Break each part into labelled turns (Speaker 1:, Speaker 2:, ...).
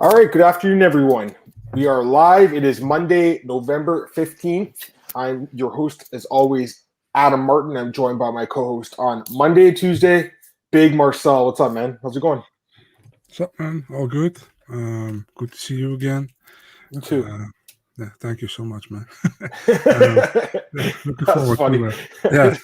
Speaker 1: All right, good afternoon, everyone. We are live. It is Monday, November 15th. I'm your host, as always, Adam Martin. I'm joined by my co-host on Monday and Tuesday, Big Marcel. What's up, man? How's it going?
Speaker 2: What's up, man? All good. Good to see you again.
Speaker 1: You too.
Speaker 2: Yeah, thank you so much, man. Looking forward
Speaker 1: funny.
Speaker 2: to it. Yeah.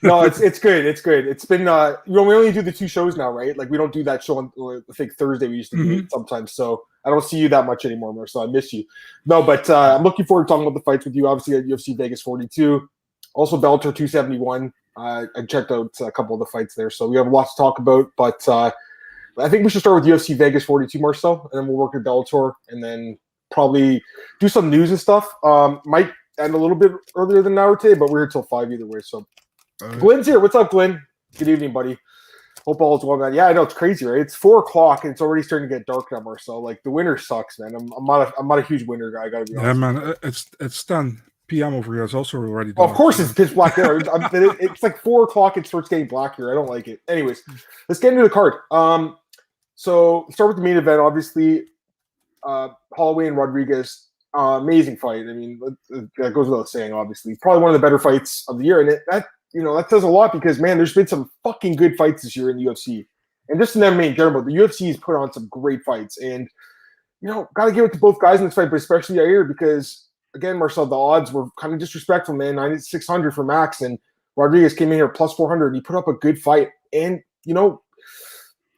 Speaker 1: No, it's good. It's good. It's been we only do the two shows now, right? Like we don't do that show on I think Thursday. We used to do it sometimes. So I don't see you that much anymore, Marcel. I miss you. No, but I'm looking forward to talking about the fights with you. Obviously at UFC Vegas 42, also Bellator 271. I checked out a couple of the fights there, so we have lots to talk about. But I think we should start with UFC Vegas 42, Marcel, and then we'll work at Bellator, and then probably do some news and stuff. Might end a little bit earlier than an hour today, but we're here till 5 either way. So Glenn's here. What's up, Glenn? Good evening, buddy. Hope all is well, man. Yeah, I know it's crazy, right? It's 4 o'clock and it's already starting to get dark now, Marcel. Like the winter sucks, man. I'm not a huge winter guy. I gotta be honest.
Speaker 2: Yeah, man. It's 10 p.m. over here. It's also already dark.
Speaker 1: Well, of course, it's pitch black there. It's like 4 o'clock. It starts getting black here. I don't like it. Anyways, let's get into the card. So start with the main event. Obviously, Holloway and Rodriguez. Amazing fight. I mean, that goes without saying. Obviously, probably one of the better fights of the year, and that says a lot because man, there's been some fucking good fights this year in the UFC, and just in MMA in general. The UFC has put on some great fights, and got to give it to both guys in this fight, but especially Yair because again, Marcel, the odds were kind of disrespectful, man. 9,600 for Max, and Rodriguez came in here plus 400. And he put up a good fight, and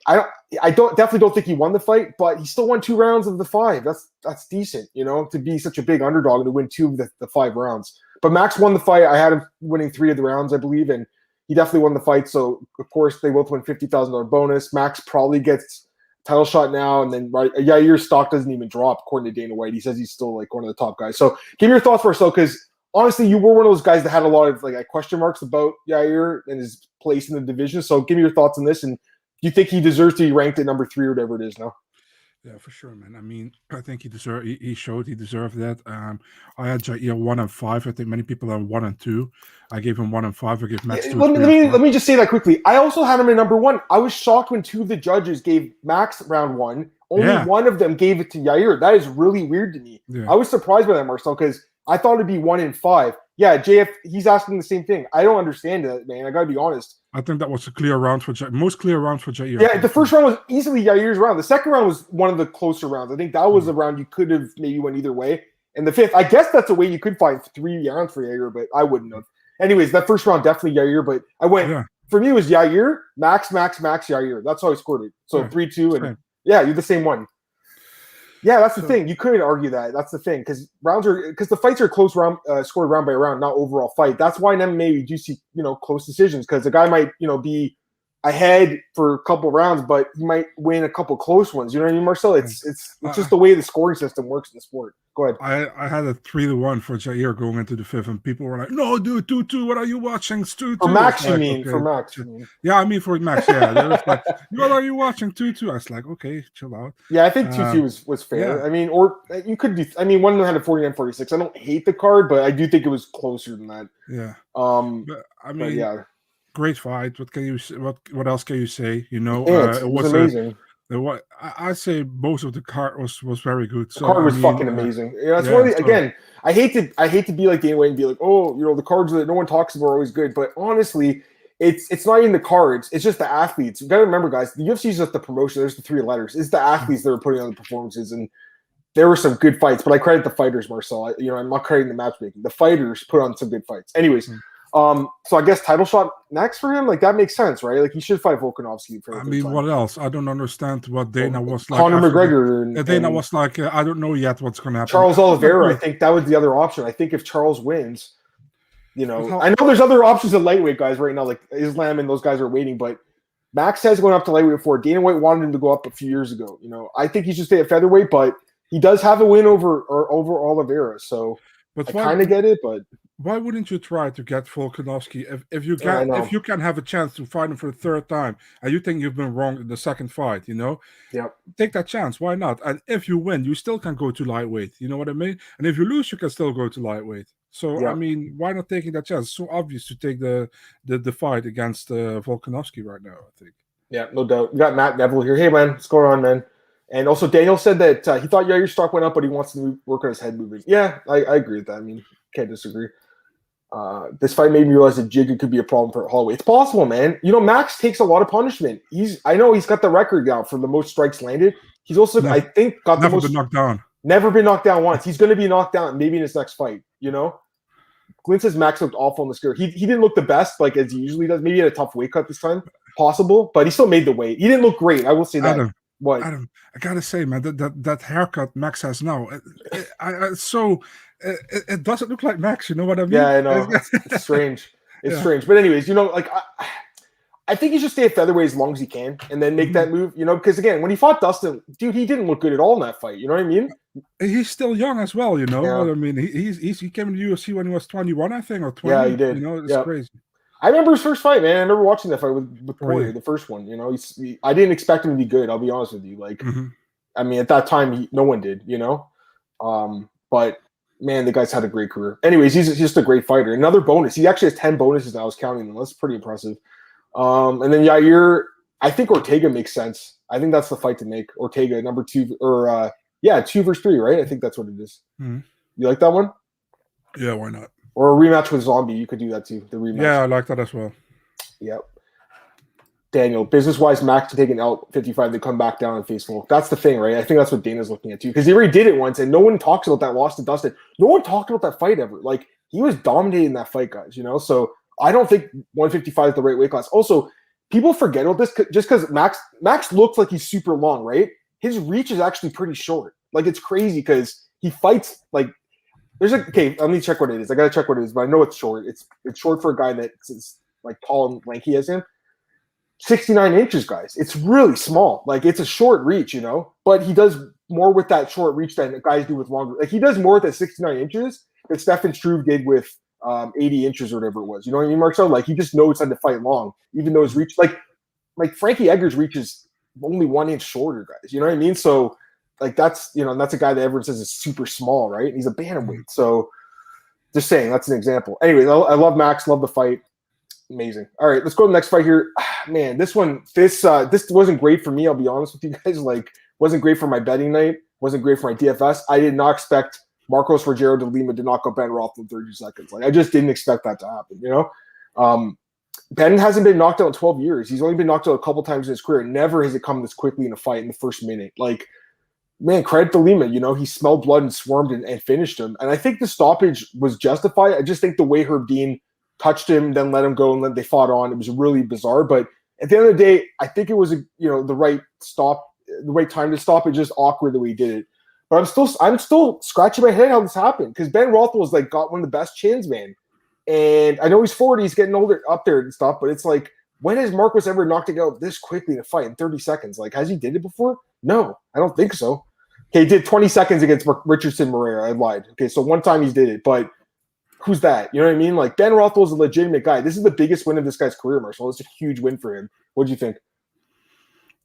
Speaker 1: I definitely don't think he won the fight, but he still won 2 rounds of the 5. That's decent, to be such a big underdog and to win 2 of the 5 rounds. But Max won the fight. I had him winning 3 of the rounds, I believe, and he definitely won the fight. So of course they both win $50,000 bonus. Max probably gets a title shot now, and then Yair's stock doesn't even drop according to Dana White. He says he's still like one of the top guys. So give me your thoughts, Marcel, because honestly, you were one of those guys that had a lot of like question marks about Yair and his place in the division. So give me your thoughts on this, and do you think he deserves to be ranked at number 3 or whatever it is now?
Speaker 2: Yeah, for sure, man. I mean, I think he deserved. He showed he deserved that. I had Jair 1 and 5. I think many people have 1 and 2. I gave him 1 and 5. I gave Max 2.
Speaker 1: Let me just say that quickly. I also had him at number 1. I was shocked when 2 of the judges gave Max round 1. Only one of them gave it to Yair. That is really weird to me. Yeah. I was surprised by that, Marcel, because I thought it'd be 1 and 5. Yeah, JF, he's asking the same thing. I don't understand that, man. I gotta be honest.
Speaker 2: I think that was a clear round for Jair. Most clear round for Jair.
Speaker 1: Yeah, the first round was easily Yair's round. The second round was one of the closer rounds. I think that was the round you could have maybe went either way. And the 5th, I guess that's a way you could find 3 rounds for Yair, but I wouldn't have. Anyways, that first round definitely Yair, but I went for me it was Yair, Max, Yair. That's how I scored it. So 3-2, and you're the same one. Yeah, that's the thing. You couldn't argue that. That's the thing because the fights are close round, scored round by round, not overall fight. That's why in MMA you do see close decisions because the guy might be ahead for a couple rounds, but he might win a couple close ones. You know what I mean, Marcel? It's just the way the scoring system works in the sport. Go ahead.
Speaker 2: I had a 3-1 for Jair going into the 5th, and people were like, "No, dude, 2-2. What are you watching? It's 2-2."
Speaker 1: For Max, you mean? Okay. For Max, you mean?
Speaker 2: Yeah, I mean for Max. Yeah, they was like, "What are you watching? 2-2." I was like, "Okay, chill out."
Speaker 1: Yeah, I think 2-2 was fair. Yeah. I mean, or you could do. I mean, one of them had a 49-46. I don't hate the card, but I do think it was closer than that.
Speaker 2: Yeah.
Speaker 1: But, I mean, yeah.
Speaker 2: Great fight. What can you? What else can you say?
Speaker 1: It was amazing.
Speaker 2: I say most of the card was very good.
Speaker 1: The card was fucking amazing. That's one of the, again. I hate to be like Dana White and be like, the cards that no one talks about are always good. But honestly, it's not even the cards. It's just the athletes. You got to remember, guys. The UFC is just the promotion. There's the 3 letters. It's the athletes that are putting on the performances, and there were some good fights. But I credit the fighters, Marcel. I'm not crediting the matchmaking. The fighters put on some good fights. Anyways. So I guess title shot next for him, like that makes sense, right? Like he should fight Volkanovski.
Speaker 2: I mean, what else? I don't understand what Dana was like.
Speaker 1: Conor McGregor.
Speaker 2: Dana was like, I don't know yet what's going to happen.
Speaker 1: Charles Oliveira, I think that was the other option. I think if Charles wins, I know there's other options at lightweight guys right now, like Islam and those guys are waiting, but Max has gone up to lightweight before. Dana White wanted him to go up a few years ago. I think he should stay at featherweight, but he does have a win over Oliveira, so I kind of get it, but.
Speaker 2: Why wouldn't you try to get Volkanovski if you can have a chance to fight him for the 3rd time and you think you've been wrong in the 2nd fight,
Speaker 1: Yep.
Speaker 2: Take that chance. Why not? And if you win, you still can go to lightweight. You know what I mean? And if you lose, you can still go to lightweight. So I mean, why not taking that chance? It's so obvious to take the fight against Volkanovski right now, I think.
Speaker 1: Yeah, no doubt. We got Matt Neville here. Hey man, what's going on, man? And also, Daniel said that he thought Yair's stock went up, but he wants to work on his head movement. Yeah, I agree with that. I mean, can't disagree. This fight made me realize that Jigga could be a problem for Holloway. It's possible, man. Max takes a lot of punishment. I know he's got the record now for the most strikes landed. He's also, I think, got the most.
Speaker 2: Never been knocked down.
Speaker 1: Never been knocked down once. He's going to be knocked down maybe in his next fight. Glynn says Max looked awful on the scale. He didn't look the best, like as he usually does. Maybe he had a tough weight cut this time, possible, but he still made the weight. He didn't look great. I will say that.
Speaker 2: Adam, I gotta say, man, that haircut Max has now, it doesn't look like Max. You know what I mean?
Speaker 1: Yeah, I know. It's strange. It's strange. But anyways, I think he should stay at featherweight as long as he can, and then make that move. Because again, when he fought Dustin, dude, he didn't look good at all in that fight. You know what I mean?
Speaker 2: He's still young as well.
Speaker 1: Yeah.
Speaker 2: I mean, he came to the UFC when he was 21, I think, or 20.
Speaker 1: Yeah, he did.
Speaker 2: It's crazy.
Speaker 1: I remember his first fight, man. I remember watching that fight with Corey, the first one. I didn't expect him to be good. I'll be honest with you. I mean, at that time, no one did. But man, the guy's had a great career. Anyways, he's just a great fighter. Another bonus. He actually has 10 bonuses now. I was counting them. That's pretty impressive. And then Yair, I think Ortega makes sense. I think that's the fight to make. Ortega, number 2, or 2 versus 3, right? I think that's what it is. You like that one?
Speaker 2: Yeah, why not?
Speaker 1: Or a rematch with Zombie. You could do that too. The rematch.
Speaker 2: Yeah, I like that as well.
Speaker 1: Yep. Daniel, business-wise, Max to take an L55, they come back down and face Volk. That's the thing, right? I think that's what Dana's looking at too. Because he already did it once, and no one talks about that loss to Dustin. No one talked about that fight ever. He was dominating that fight, guys, So I don't think 155 is the right weight class. Also, people forget about this just because Max looks like he's super long, right? His reach is actually pretty short. It's crazy because he fights okay, let me check what it is. I gotta check what it is, but I know it's short. It's short for a guy that's tall and lanky as him. 69 inches, guys. It's really small. It's a short reach, but he does more with that short reach than guys do with longer. He does more with that 69 inches than Stefan Struve did with 80 inches or whatever it was. You know what I mean, Marcel? He just knows how to fight long, even though his reach, Frankie Edgar's reach is only 1 inch shorter, guys. You know what I mean? So, that's that's a guy that everyone says is super small, right? And he's a bantamweight. So, just saying, that's an example. Anyways, I love Max, love the fight. Amazing. All right, let's go to the next fight here. Man, this wasn't great for me. I'll be honest with you guys. Wasn't great for my betting night. Wasn't great for my DFS. I did not expect Marcos Rogerio de Lima to knock out Ben Rothwell in 30 seconds. I just didn't expect that to happen. Ben hasn't been knocked out in 12 years. He's only been knocked out a couple times in his career. Never has it come this quickly in a fight in the first minute. Man, credit to Lima. He smelled blood and swarmed and finished him. And I think the stoppage was justified. I just think the way Herb Dean touched him, then let him go, and then they fought on. It was really bizarre. But at the end of the day, I think it was the right stop, the right time to stop. It's just awkward the way he did it. But I'm still scratching my head how this happened, because Ben Rothwell's got one of the best chins, man. And I know he's 40, he's getting older up there and stuff. But it's when has Marcos ever knocked it out this quickly in a fight in 30 seconds? Has he did it before? No, I don't think so. Okay, he did 20 seconds against Richardson Moreira. I lied. Okay, so one time he did it, but who's that? You know what I mean? Ben Rothwell's a legitimate guy. This is the biggest win of this guy's career, Marcel. It's a huge win for him. What do you think?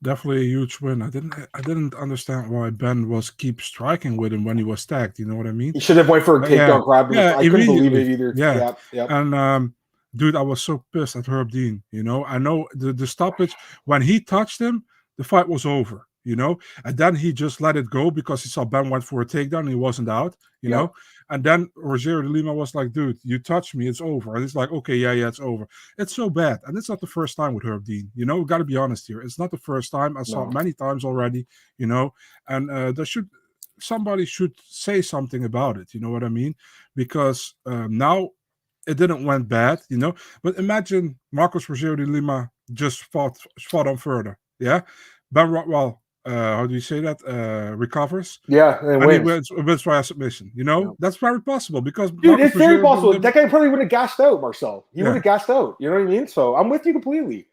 Speaker 2: Definitely a huge win. I didn't understand why Ben keep striking with him when he was tagged. You know what I mean?
Speaker 1: He should have went for a takedown grab.
Speaker 2: Yeah,
Speaker 1: I couldn't believe it either.
Speaker 2: Yeah.
Speaker 1: Yep.
Speaker 2: And dude, I was so pissed at Herb Dean. I know the stoppage, when he touched him, the fight was over. And then he just let it go because he saw Ben went for a takedown and he wasn't out, you know. And then Rogerio de Lima was like, dude, you touched me, it's over. And it's okay, yeah, it's over. It's so bad. And it's not the first time with Herb Dean, we got to be honest here. It's not the first time. I saw it many times already, and somebody should say something about it, you know what I mean? Because now it didn't went bad, But imagine Marcos Rogerio de Lima just fought on further, yeah? Ben Rothwell, how do you say that? Recovers.
Speaker 1: Yeah,
Speaker 2: and he wins via submission. That's very possible because
Speaker 1: dude, it's very possible. That guy probably would have gassed out, Marcel. He would have gassed out. You know what I mean? So I'm with you completely.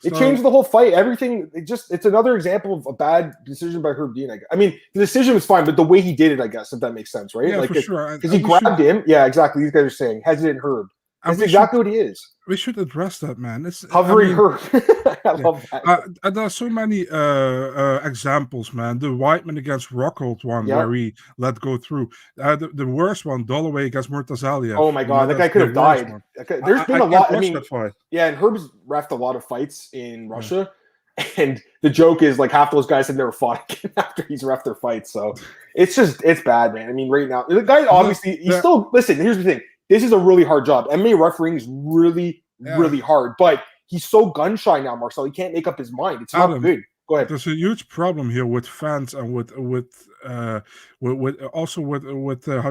Speaker 1: It changed the whole fight. Everything. It's another example of a bad decision by Herb Dean. I mean, the decision was fine, but the way he did it, I guess, if that makes sense, right?
Speaker 2: Yeah, for sure.
Speaker 1: Because he grabbed him. Yeah, exactly. These guys are saying hesitant Herb. That's exactly what he is.
Speaker 2: We should address that, man.
Speaker 1: Hovering Herb. I love that.
Speaker 2: And there are so many examples, man. The Whiteman against Rockhold one where he let go through. The worst one, Holloway against Murtazalia.
Speaker 1: Oh my God, that guy could have died. There's been a lot. I mean, and Herb's reffed a lot of fights in Russia. And the joke is like half those guys have never fought again after he's ref their fights. So it's bad, man. I mean, right now the guy obviously he's still listen. Here's the thing: this is a really hard job. MMA refereeing is really hard, but he's so gun shy now, Marcel. He can't make up his mind. It's not good. Go ahead.
Speaker 2: There's a huge problem here with fans and with how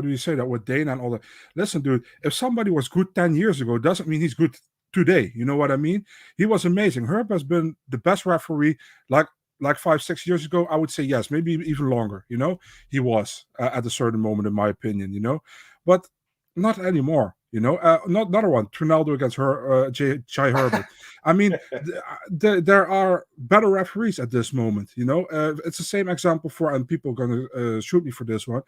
Speaker 2: do you say that, with Dana and all that. Listen, dude, if somebody was good 10 years ago, doesn't mean he's good today. You know what I mean? He was amazing. Herb has been the best referee like 5-6 years ago. I would say yes, maybe even longer. You know, he was at a certain moment, in my opinion. You know, but not anymore. You know, not another one. Trinaldo against Jai Herbert. I mean, there are better referees at this moment. You know, it's the same example and people are going to shoot me for this one.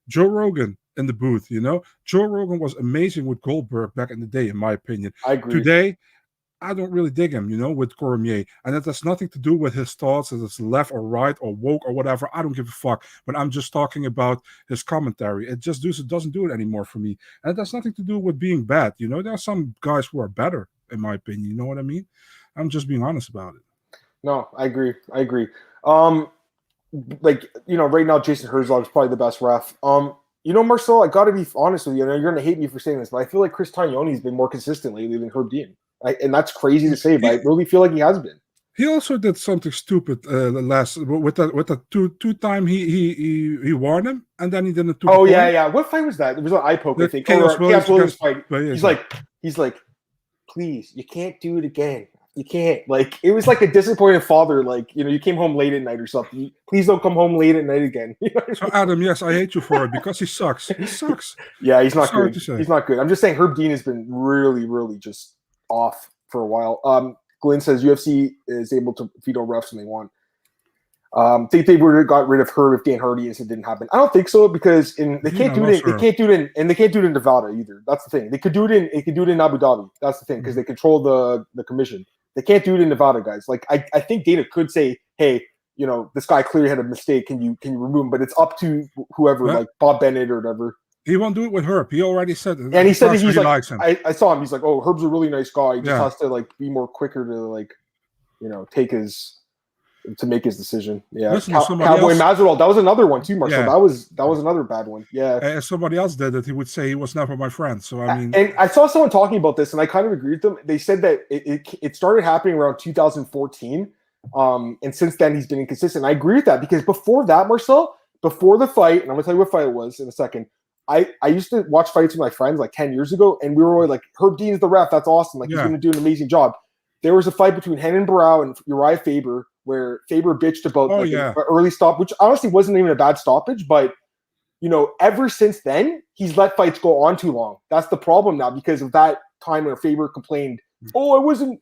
Speaker 2: Joe Rogan in the booth. You know, Joe Rogan was amazing with Goldberg back in the day, in my opinion.
Speaker 1: I agree.
Speaker 2: Today, I don't really dig him, you know, with Cormier. And that has nothing to do with his thoughts, as it's left or right or woke or whatever. I don't give a fuck. But I'm just talking about his commentary. It just doesn't do it anymore for me. And it has nothing to do with being bad. You know, there are some guys who are better, in my opinion. You know what I mean? I'm just being honest about it.
Speaker 1: No, I agree. Like, you know, right now, Jason Herzog is probably the best ref. You know, Marcel, I got to be honest with you. I know you're going to hate me for saying this, but I feel like Chris Tognoni's been more consistent lately than Herb Dean. And that's crazy to say, but I really feel like he has been.
Speaker 2: He also did something stupid last with that two time he warned him, and then he didn't.
Speaker 1: Yeah. What fight was that? It was an eye poke, I think. Khaos Williams fight. He's like, please, you can't do it again. You can't. Like, it was like a disappointed father. Like, you know, you came home late at night or something. Please don't come home late at night again. You know what I mean?
Speaker 2: So Adam, yes, I hate you for it because he sucks. He sucks.
Speaker 1: Yeah, he's not good. He's not good. I'm just saying, Herb Dean has been really, really just off for a while. Glenn says UFC is able to veto refs when they want. Think they would have got rid of Herb if Dan Hardy it didn't happen. I don't think so, because they can't do it. They can't do it in Nevada either. That's the thing. They could do it in Abu Dhabi. That's the thing, because they control the commission. They can't do it in Nevada, guys. Like I think Dana could say, hey, you know, this guy clearly had a mistake. Can you remove him? But it's up to whoever, like Bob Bennett or whatever.
Speaker 2: He won't do it with Herb. He already said it.
Speaker 1: And he said that he's like, likes him. I saw him. He's like, oh, Herb's a really nice guy. He just has to like be more quicker to like, you know, to make his decision. Yeah. Cowboy Masvidal. That was another one too, Marcel. Yeah. That was another bad one. Yeah.
Speaker 2: If somebody else did it, he would say he was never my friend. So I mean,
Speaker 1: and I saw someone talking about this, and I kind of agree with them. They said that it started happening around 2014, and since then he's been inconsistent. I agree with that, because before that, Marcel, before the fight, and I'm gonna tell you what fight it was in a second. I used to watch fights with my friends like 10 years ago, and we were always like, Herb Dean's the ref. That's awesome. Like, he's going to do an amazing job. There was a fight between Henan Barrow and Uriah Faber where Faber bitched about an early stop, which honestly wasn't even a bad stoppage. But, you know, ever since then, he's let fights go on too long. That's the problem now, because of that time where Faber complained, I wasn't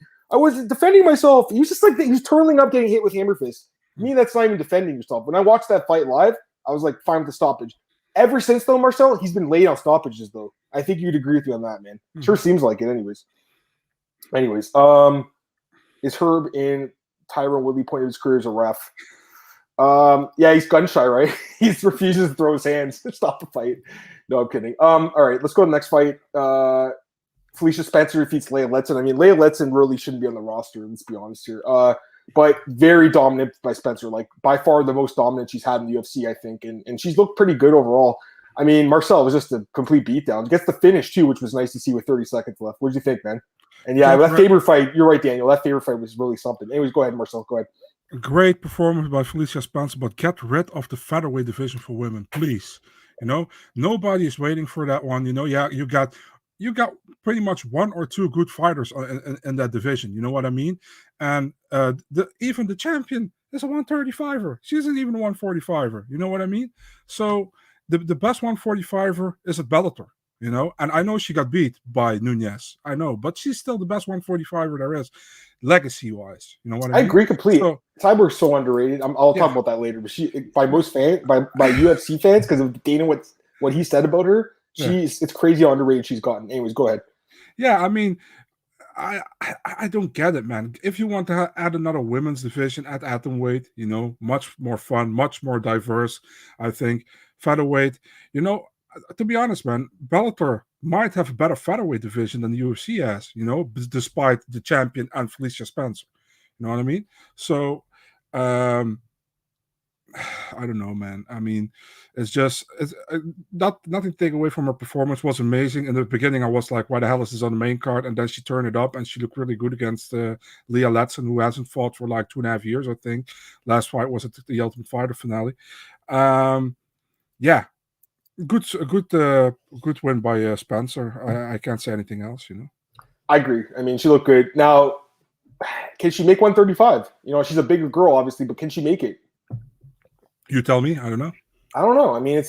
Speaker 1: defending myself. He was just like, he was turtling up getting hit with hammer fists. To me, that's not even defending yourself. When I watched that fight live, I was like, fine with the stoppage. Ever since, though, Marcel, he's been late on stoppages, though. I think you'd agree with me on that, man. Sure seems like it, anyways. Is Herb in Tyron Woodley point of his career as a ref? Yeah, he's gun shy, right? He refuses to throw his hands to stop the fight. No, I'm kidding. All right, let's go to the next fight. Felicia Spencer defeats Leia Letson. I mean, Leia Letson really shouldn't be on the roster, let's be honest here. But very dominant by Spencer, like by far the most dominant she's had in the UFC, I think. And she's looked pretty good overall. I mean, Marcel was just a complete beatdown. Gets the finish, too, which was nice to see with 30 seconds left. What did you think, man? And yeah, that Faber fight, you're right, Daniel. That Faber fight was really something. Anyways, go ahead, Marcel. Go ahead.
Speaker 2: Great performance by Felicia Spencer, but get rid of the featherweight division for women, please. You know, nobody is waiting for that one. You know, yeah, you got pretty much one or two good fighters in that division. You know what I mean? And even the champion is a 135er. She isn't even a 145er. You know what I mean? So the best 145er is at Bellator. You know, and I know she got beat by Nunes. I know, but she's still the best 145er there is, legacy-wise. You know what I mean?
Speaker 1: I agree completely. So, Cyborg's so underrated. I'll talk about that later. But she, by most fans, by UFC fans, because of Dana, what he said about her, it's crazy how underrated she's gotten. Anyways, go ahead.
Speaker 2: Yeah, I mean, I don't get it, man. If you want to add another women's division at atomweight, you know, much more fun, much more diverse, I think. Featherweight, you know, to be honest, man, Bellator might have a better featherweight division than the UFC has, you know, despite the champion and Felicia Spencer. You know what I mean? So, I don't know, man. I mean, it's nothing taken away from her performance. Was amazing in the beginning. I was like, why the hell is this on the main card? And then she turned it up, and she looked really good against Leia Latson, who hasn't fought for like 2.5 years, I think. Last fight was at the Ultimate Fighter finale. Yeah, good win by Spencer. I can't say anything else, you know.
Speaker 1: I agree. I mean, she looked good. Now, can she make 135? You know, she's a bigger girl, obviously, but can she make it?
Speaker 2: You tell me. I don't know.
Speaker 1: I don't know. I mean,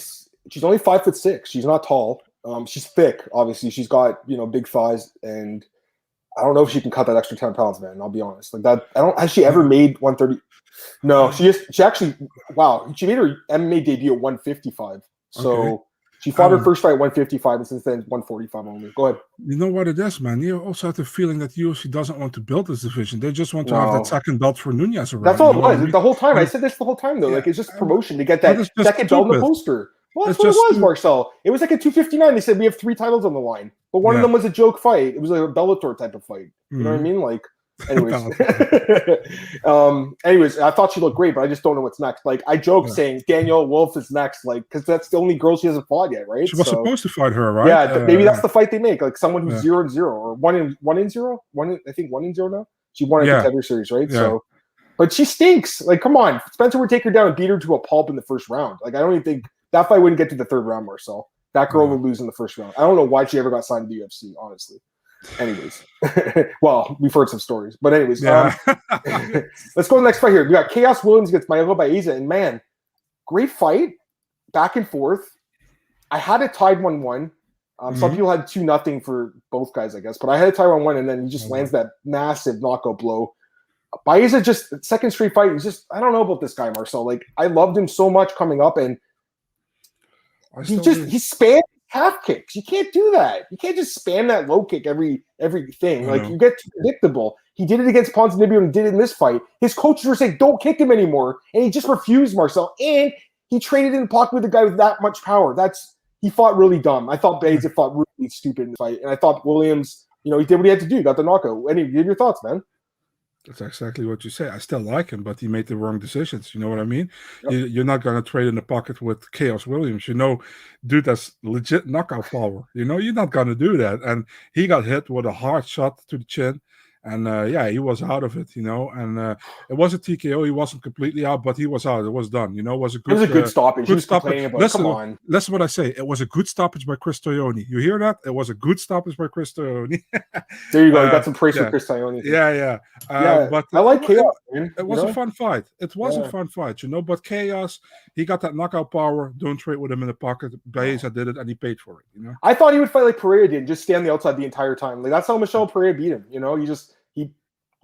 Speaker 1: she's only 5'6". She's not tall. She's thick, obviously. She's got, big thighs, and I don't know if she can cut that extra 10 pounds, man. I'll be honest. Like that, has she ever made 130? No, she actually, wow. She made her MMA debut at 155. So
Speaker 2: Okay.
Speaker 1: she fought her first fight at 155, and since then 145 only. Go ahead.
Speaker 2: You know what it is, man? You also have the feeling that UFC doesn't want to build this division. They just want to have that second belt for Nunez around.
Speaker 1: That's all it was. I mean? The whole time. I said this the whole time, though. Like, it's just promotion to get that second belt in the poster. Well, that's what it was, Marcel. It was like at 259. They said we have 3 titles on the line. But one of them was a joke fight. It was like a Bellator type of fight. You know what I mean? Like, anyways. Anyways, I thought she looked great, but I just don't know what's next. Like, I joke saying Danielle Wolf is next, like, because that's the only girl she hasn't fought yet, right?
Speaker 2: She was supposed to fight her, right?
Speaker 1: Yeah, maybe that's the fight they make. Like, someone who's 0-0 or 1-0. I think 1-0 now. She won at the Contender Series, right?
Speaker 2: Yeah.
Speaker 1: So, but she stinks. Like, come on, Spencer would take her down and beat her to a pulp in the first round. Like, I don't even think that fight wouldn't get to the third round, Marcel. That girl would lose in the first round. I don't know why she ever got signed to the UFC, honestly. Anyways, well, we've heard some stories, but anyways, let's go to the next fight here. We got Khaos Williams against Miguel Baeza, and man, great fight, back and forth. I had it tied 1-1. Some people had 2-0 for both guys, I guess, but I had it tied 1-1, and then he just lands that massive knockout blow. Baeza just second straight fight. He's just, I don't know about this guy, Marcel. Like, I loved him so much coming up, and he spammed half kicks. You can't do that. You can't just spam that low kick everything. Like, you get too predictable. He did it against Ponzinibbio and did it in this fight. His coaches were saying, don't kick him anymore. And he just refused, Marcel. And he traded in the pocket with a guy with that much power. He fought really dumb. I thought Baeza fought really stupid in the fight. And I thought Williams, he did what he had to do. Got the knockout. Give your thoughts, man.
Speaker 2: That's exactly what you say. I still like him, but he made the wrong decisions. You know what I mean? Yep. You're not going to trade in the pocket with Khaos Williams. Dude, that's legit knockout power. You're not going to do that. And he got hit with a hard shot to the chin. And, he was out of it, And it was a TKO. He wasn't completely out, but he was out. It was done. It was a good stoppage. He was complaining about it. Come on. Listen what I say. It was a good stoppage by Chris Tognoni. You hear that? It was a good stoppage by Chris Tognoni.
Speaker 1: There you go. You got some praise for Chris Tognoni.
Speaker 2: Yeah. But
Speaker 1: I like Khaos.
Speaker 2: It was a fun fight. It was a fun fight, But Khaos, he got that knockout power. Don't trade with him in the pocket. Baeza did it, and he paid for it.
Speaker 1: I thought he would fight like Pereira did, just stay on the outside the entire time. Like, that's how Michel Pereira beat him.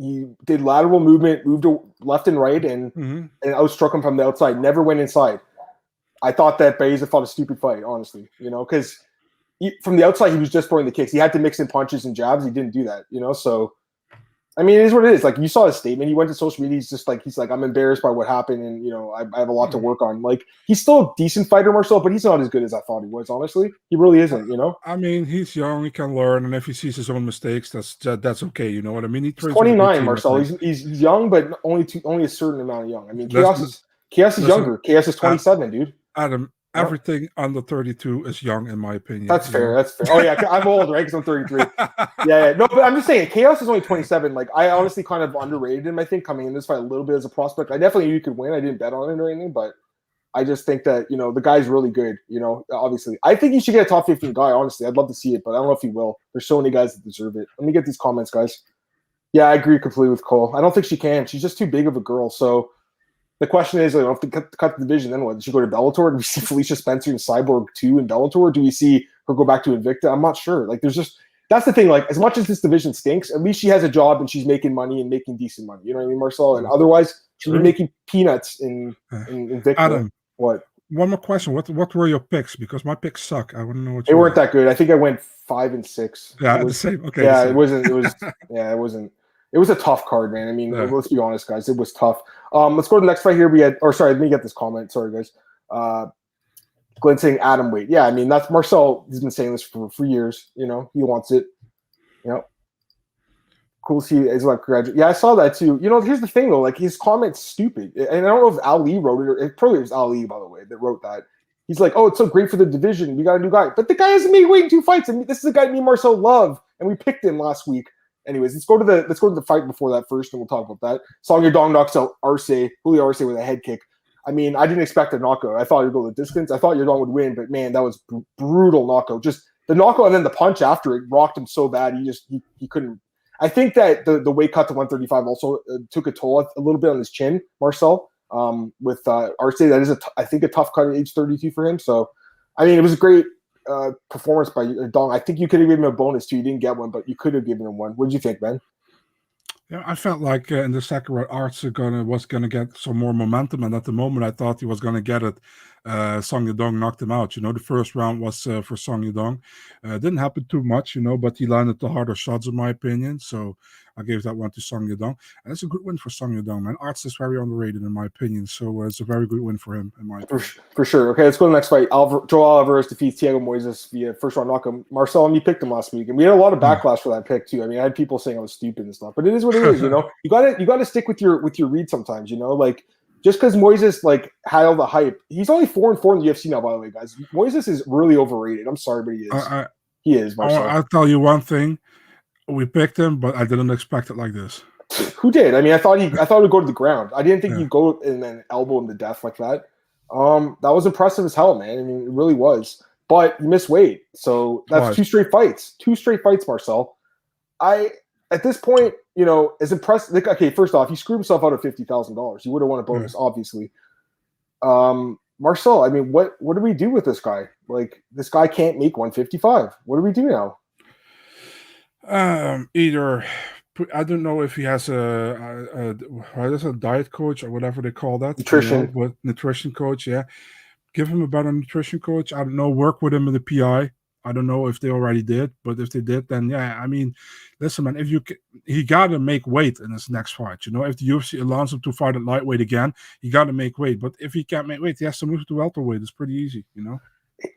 Speaker 1: He did lateral movement, moved left and right, and outstruck him from the outside. Never went inside. I thought that Baeza fought a stupid fight, honestly. Because from the outside he was just throwing the kicks. He had to mix in punches and jabs. He didn't do that. So. I mean, it is what it is. Like, you saw his statement. He went to social media. He's like, I'm embarrassed by what happened, and I have a lot to work on. Like, he's still a decent fighter, Marcel, but he's not as good as I thought he was. Honestly, he really isn't.
Speaker 2: I mean, he's young. He can learn, and if he sees his own mistakes, that's okay. You know what I mean?
Speaker 1: He's 29, Marcel. He's young, but only a certain amount of young. I mean, Khaos is younger. Khaos is 27, dude.
Speaker 2: Adam. Everything under 32 is young, in my opinion.
Speaker 1: That's fair. Oh, yeah. I'm old, right? Because I'm 33. Yeah. No, but I'm just saying, Khaos is only 27. Like, I honestly kind of underrated him, I think, coming in this fight a little bit as a prospect. I definitely knew he could win. I didn't bet on it or anything, but I just think that, the guy's really good, obviously. I think he should get a top 15 guy, honestly. I'd love to see it, but I don't know if he will. There's so many guys that deserve it. Let me get these comments, guys. Yeah, I agree completely with Cole. I don't think she can. She's just too big of a girl, so... The question is, if they cut the division, then what? Does she go to Bellator? Do we see Felicia Spencer and Cyborg 2 in Bellator? Do we see her go back to Invicta? I'm not sure. Like, that's the thing. Like, as much as this division stinks, at least she has a job and she's making money and making decent money. You know what I mean, Marcel? And otherwise, she'd be making peanuts in Invicta.
Speaker 2: Adam,
Speaker 1: what?
Speaker 2: One more question. What were your picks? Because my picks suck. I want to know what
Speaker 1: they weren't that good. I think I went 5 and 6.
Speaker 2: Yeah, the same. Okay.
Speaker 1: Yeah, it wasn't. It wasn't. It was a tough card, man. I mean, let's be honest, guys. It was tough. Let's go to the next fight here. Let me get this comment. Sorry, guys. Glenn saying Adam weight. Yeah, I mean, that's Marcel. He's been saying this for years. He wants it. Cool to see Islam graduate. Yeah, I saw that too. You know, here's the thing though, like his comment's stupid. And I don't know if Ali wrote it, or it probably was Ali, by the way, that wrote that. He's like, oh, it's so great for the division. We got a new guy. But the guy hasn't made weight in 2 fights. And this is a guy me and Marcel love. And we picked him last week. Anyways, let's go to the fight before that first, and we'll talk about that. Song Yadong knocks out Julio Arce with a head kick. I mean, I didn't expect a knockout. I thought he'd go the distance. I thought Yadong would win, but man, that was brutal knockout. Just the knockout and then the punch after it rocked him so bad. He couldn't. I think that the weight cut to 135 also took a toll a little bit on his chin, Marcel. With Arce, that is I think a tough cut at age 32 for him. So, I mean, it was a great performance by Dong. I think you could have given him a bonus too. You didn't get one, but you could have given him one. What did you think, Ben?
Speaker 2: Yeah, I felt like in the second round, Arce was gonna get some more momentum, and at the moment, I thought he was gonna get it. Song Yadong knocked him out. You know, the first round was for Song Yadong. Didn't happen too much, you know, but he landed the harder shots, in my opinion. So I gave that one to Song Yadong, and it's a good win for Song Yadong, man. Arce is very underrated, in my opinion. So it's a very good win for him, in my opinion.
Speaker 1: For sure. Okay, let's go to the next fight. Joel Alvarez defeats Thiago Moises via first round knockout. Marcel and me picked him last week, and we had a lot of backlash for that pick too. I mean, I had people saying I was stupid and stuff, but it is what it is. You know, you got to stick with your read sometimes. You know, like just because Moises like had all the hype, he's only 4-4 in the UFC now. By the way, guys, Moises is really overrated. I'm sorry, but he is. He is. Marcel.
Speaker 2: I'll tell you one thing: we picked him, but I didn't expect it like this.
Speaker 1: Who did? I mean, I thought he'd go to the ground. I didn't think he'd go and then elbow him to death like that. That was impressive as hell, man. I mean, it really was. But he missed weight, so that's 2 straight fights. 2 straight fights, Marcel. At this point, you know, as impressive. Like, okay, first off, he screwed himself out of $50,000. He would have won a bonus, obviously. Marcel, I mean, what do we do with this guy? Like, this guy can't make 155. What do we do now?
Speaker 2: Either I don't know if he has a diet coach or whatever they call that.
Speaker 1: Nutrition.
Speaker 2: You know, but nutrition coach, yeah. Give him a better nutrition coach. I don't know. Work with him in the PI. I don't know if they already did, but if they did, then yeah. I mean, listen, man. He got to make weight in his next fight. You know, if the UFC allows him to fight at lightweight again, he got to make weight. But if he can't make weight, he has to move to welterweight. It's pretty easy, you know.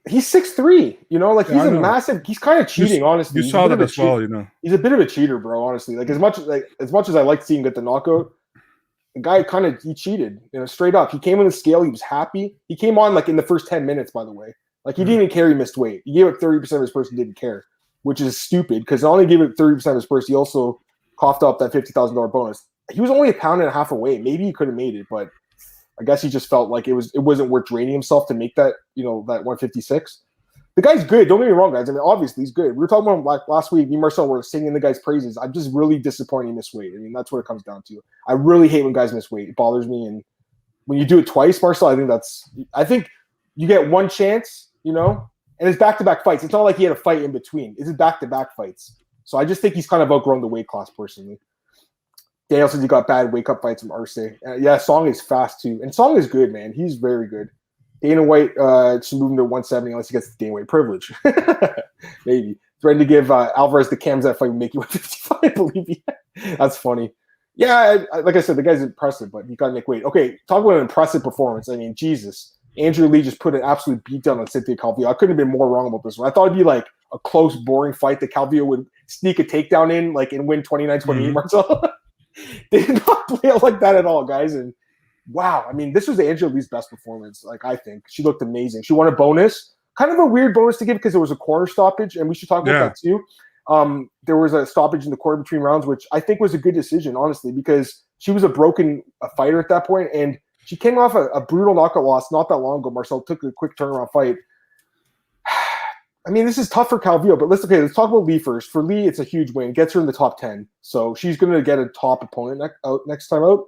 Speaker 1: He's 6'3", you know, like he's a massive. He's kind of cheating, honestly.
Speaker 2: You saw that as well, you know.
Speaker 1: He's a bit of a cheater, bro. Honestly, like as much as I like seeing him get the knockout, the guy he cheated, you know, straight up. He came on the scale. He was happy. He came on like in the first 10 minutes, by the way. Like he didn't even care he missed weight. He gave up 30% of his purse and didn't care, which is stupid because not only gave up 30% of his purse, he also coughed up that $50,000 bonus. He was only a pound and a half away. Maybe he could have made it, but I guess he just felt like it wasn't worth draining himself to make that, you know, that 156. The guy's good. Don't get me wrong, guys. I mean, obviously he's good. We were talking about him like last week. Me and Marcel were singing the guy's praises. I'm just really disappointed he missed weight. I mean, that's what it comes down to. I really hate when guys miss weight. It bothers me. And when you do it twice, Marcel, I think you get one chance, you know, and it's back-to-back fights. It's not like he had a fight in between. It's back-to-back fights. So I just think he's kind of outgrown the weight class personally. Daniel says he got bad wake-up fights from Arce. Yeah, Song is fast too. And Song is good, man. He's very good. Dana White should move him to 170 unless he gets the Dana White privilege. Maybe. Threatened to give Alvarez the cams that fight would make you 155, I believe. Yeah. That's funny. Yeah, like I said, the guy's impressive, but he got to make weight. Okay, talk about an impressive performance. I mean, Jesus. Andrew Lee just put an absolute beatdown on Cynthia Calvillo. I couldn't have been more wrong about this one. I thought it'd be like a close, boring fight that Calvillo would sneak a takedown in, like, and win 29-28, Marcel. They did not play out like that at all, guys. And wow, I mean, this was Angela Lee's best performance. Like, I think she looked amazing. She won a bonus, kind of a weird bonus to give because it was a corner stoppage, and we should talk about that too. There was a stoppage in the corner between rounds, which I think was a good decision, honestly, because she was a broken fighter at that point, and she came off a brutal knockout loss not that long ago. Marcel took a quick turnaround fight. I mean, this is tough for Calvillo, but let's talk about Lee first. For Lee, it's a huge win. It gets her in the top 10. So she's going to get a top opponent next time out.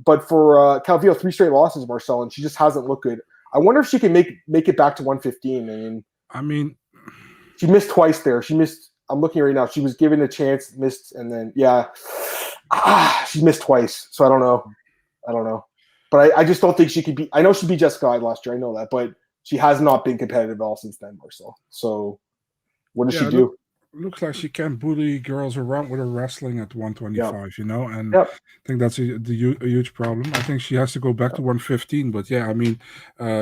Speaker 1: But for Calvillo, 3 straight losses, Marcel, and she just hasn't looked good. I wonder if she can make it back to 115. I mean, she missed twice there. She missed. I'm looking right now. She was given a chance, missed, and then she missed twice. So I don't know. But I just don't think she could be. I know she beat Jessica last year. I know that, but she has not been competitive at all since then, Marcel. So what does she do?
Speaker 2: looks like she can bully girls around with her wrestling at 125, you know, and
Speaker 1: Yep.
Speaker 2: I think that's a huge problem. I think she has to go back to 115, but yeah, I mean,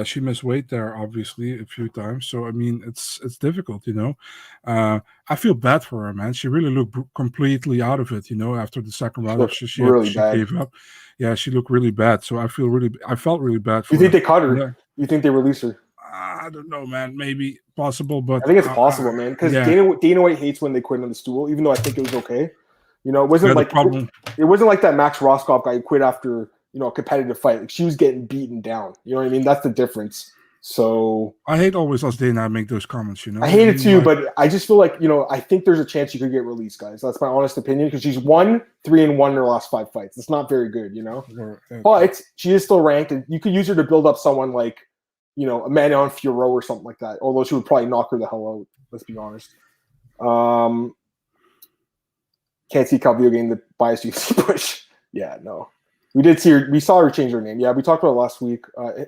Speaker 2: she missed weight there obviously a few times, so I mean, it's difficult, you know. I feel bad for her, man. She really looked completely out of it, you know, after the second round.
Speaker 1: She
Speaker 2: She
Speaker 1: really bad.
Speaker 2: gave up. Yeah, she looked really bad. So I felt really bad for
Speaker 1: You think
Speaker 2: her.
Speaker 1: they cut her?
Speaker 2: Yeah.
Speaker 1: You think they release her?
Speaker 2: I don't know, man. Maybe possible, but
Speaker 1: I think it's possible, man. Because
Speaker 2: yeah.
Speaker 1: Dana White hates when they quit on the stool, even though I think it was okay. You know, it wasn't like
Speaker 2: problem.
Speaker 1: It wasn't like that Max Roscoff guy who quit after, you know, a competitive fight. Like, she was getting beaten down. You know what I mean? That's the difference. So
Speaker 2: I hate always us Dana make those comments, you know.
Speaker 1: I hate it too, but I just feel like, you know, I think there's a chance she could get released, guys. That's my honest opinion, because she's 1-3-1 in her last 5 fights. It's not very good, you know. But she is still ranked, and you could use her to build up someone like, you know, a Manon Fiorot or something like that. Although she would probably knock her the hell out. Let's be honest. Can't see Calvillo getting the biased UFC push. Yeah, no. We saw her change her name. Yeah, we talked about it last week.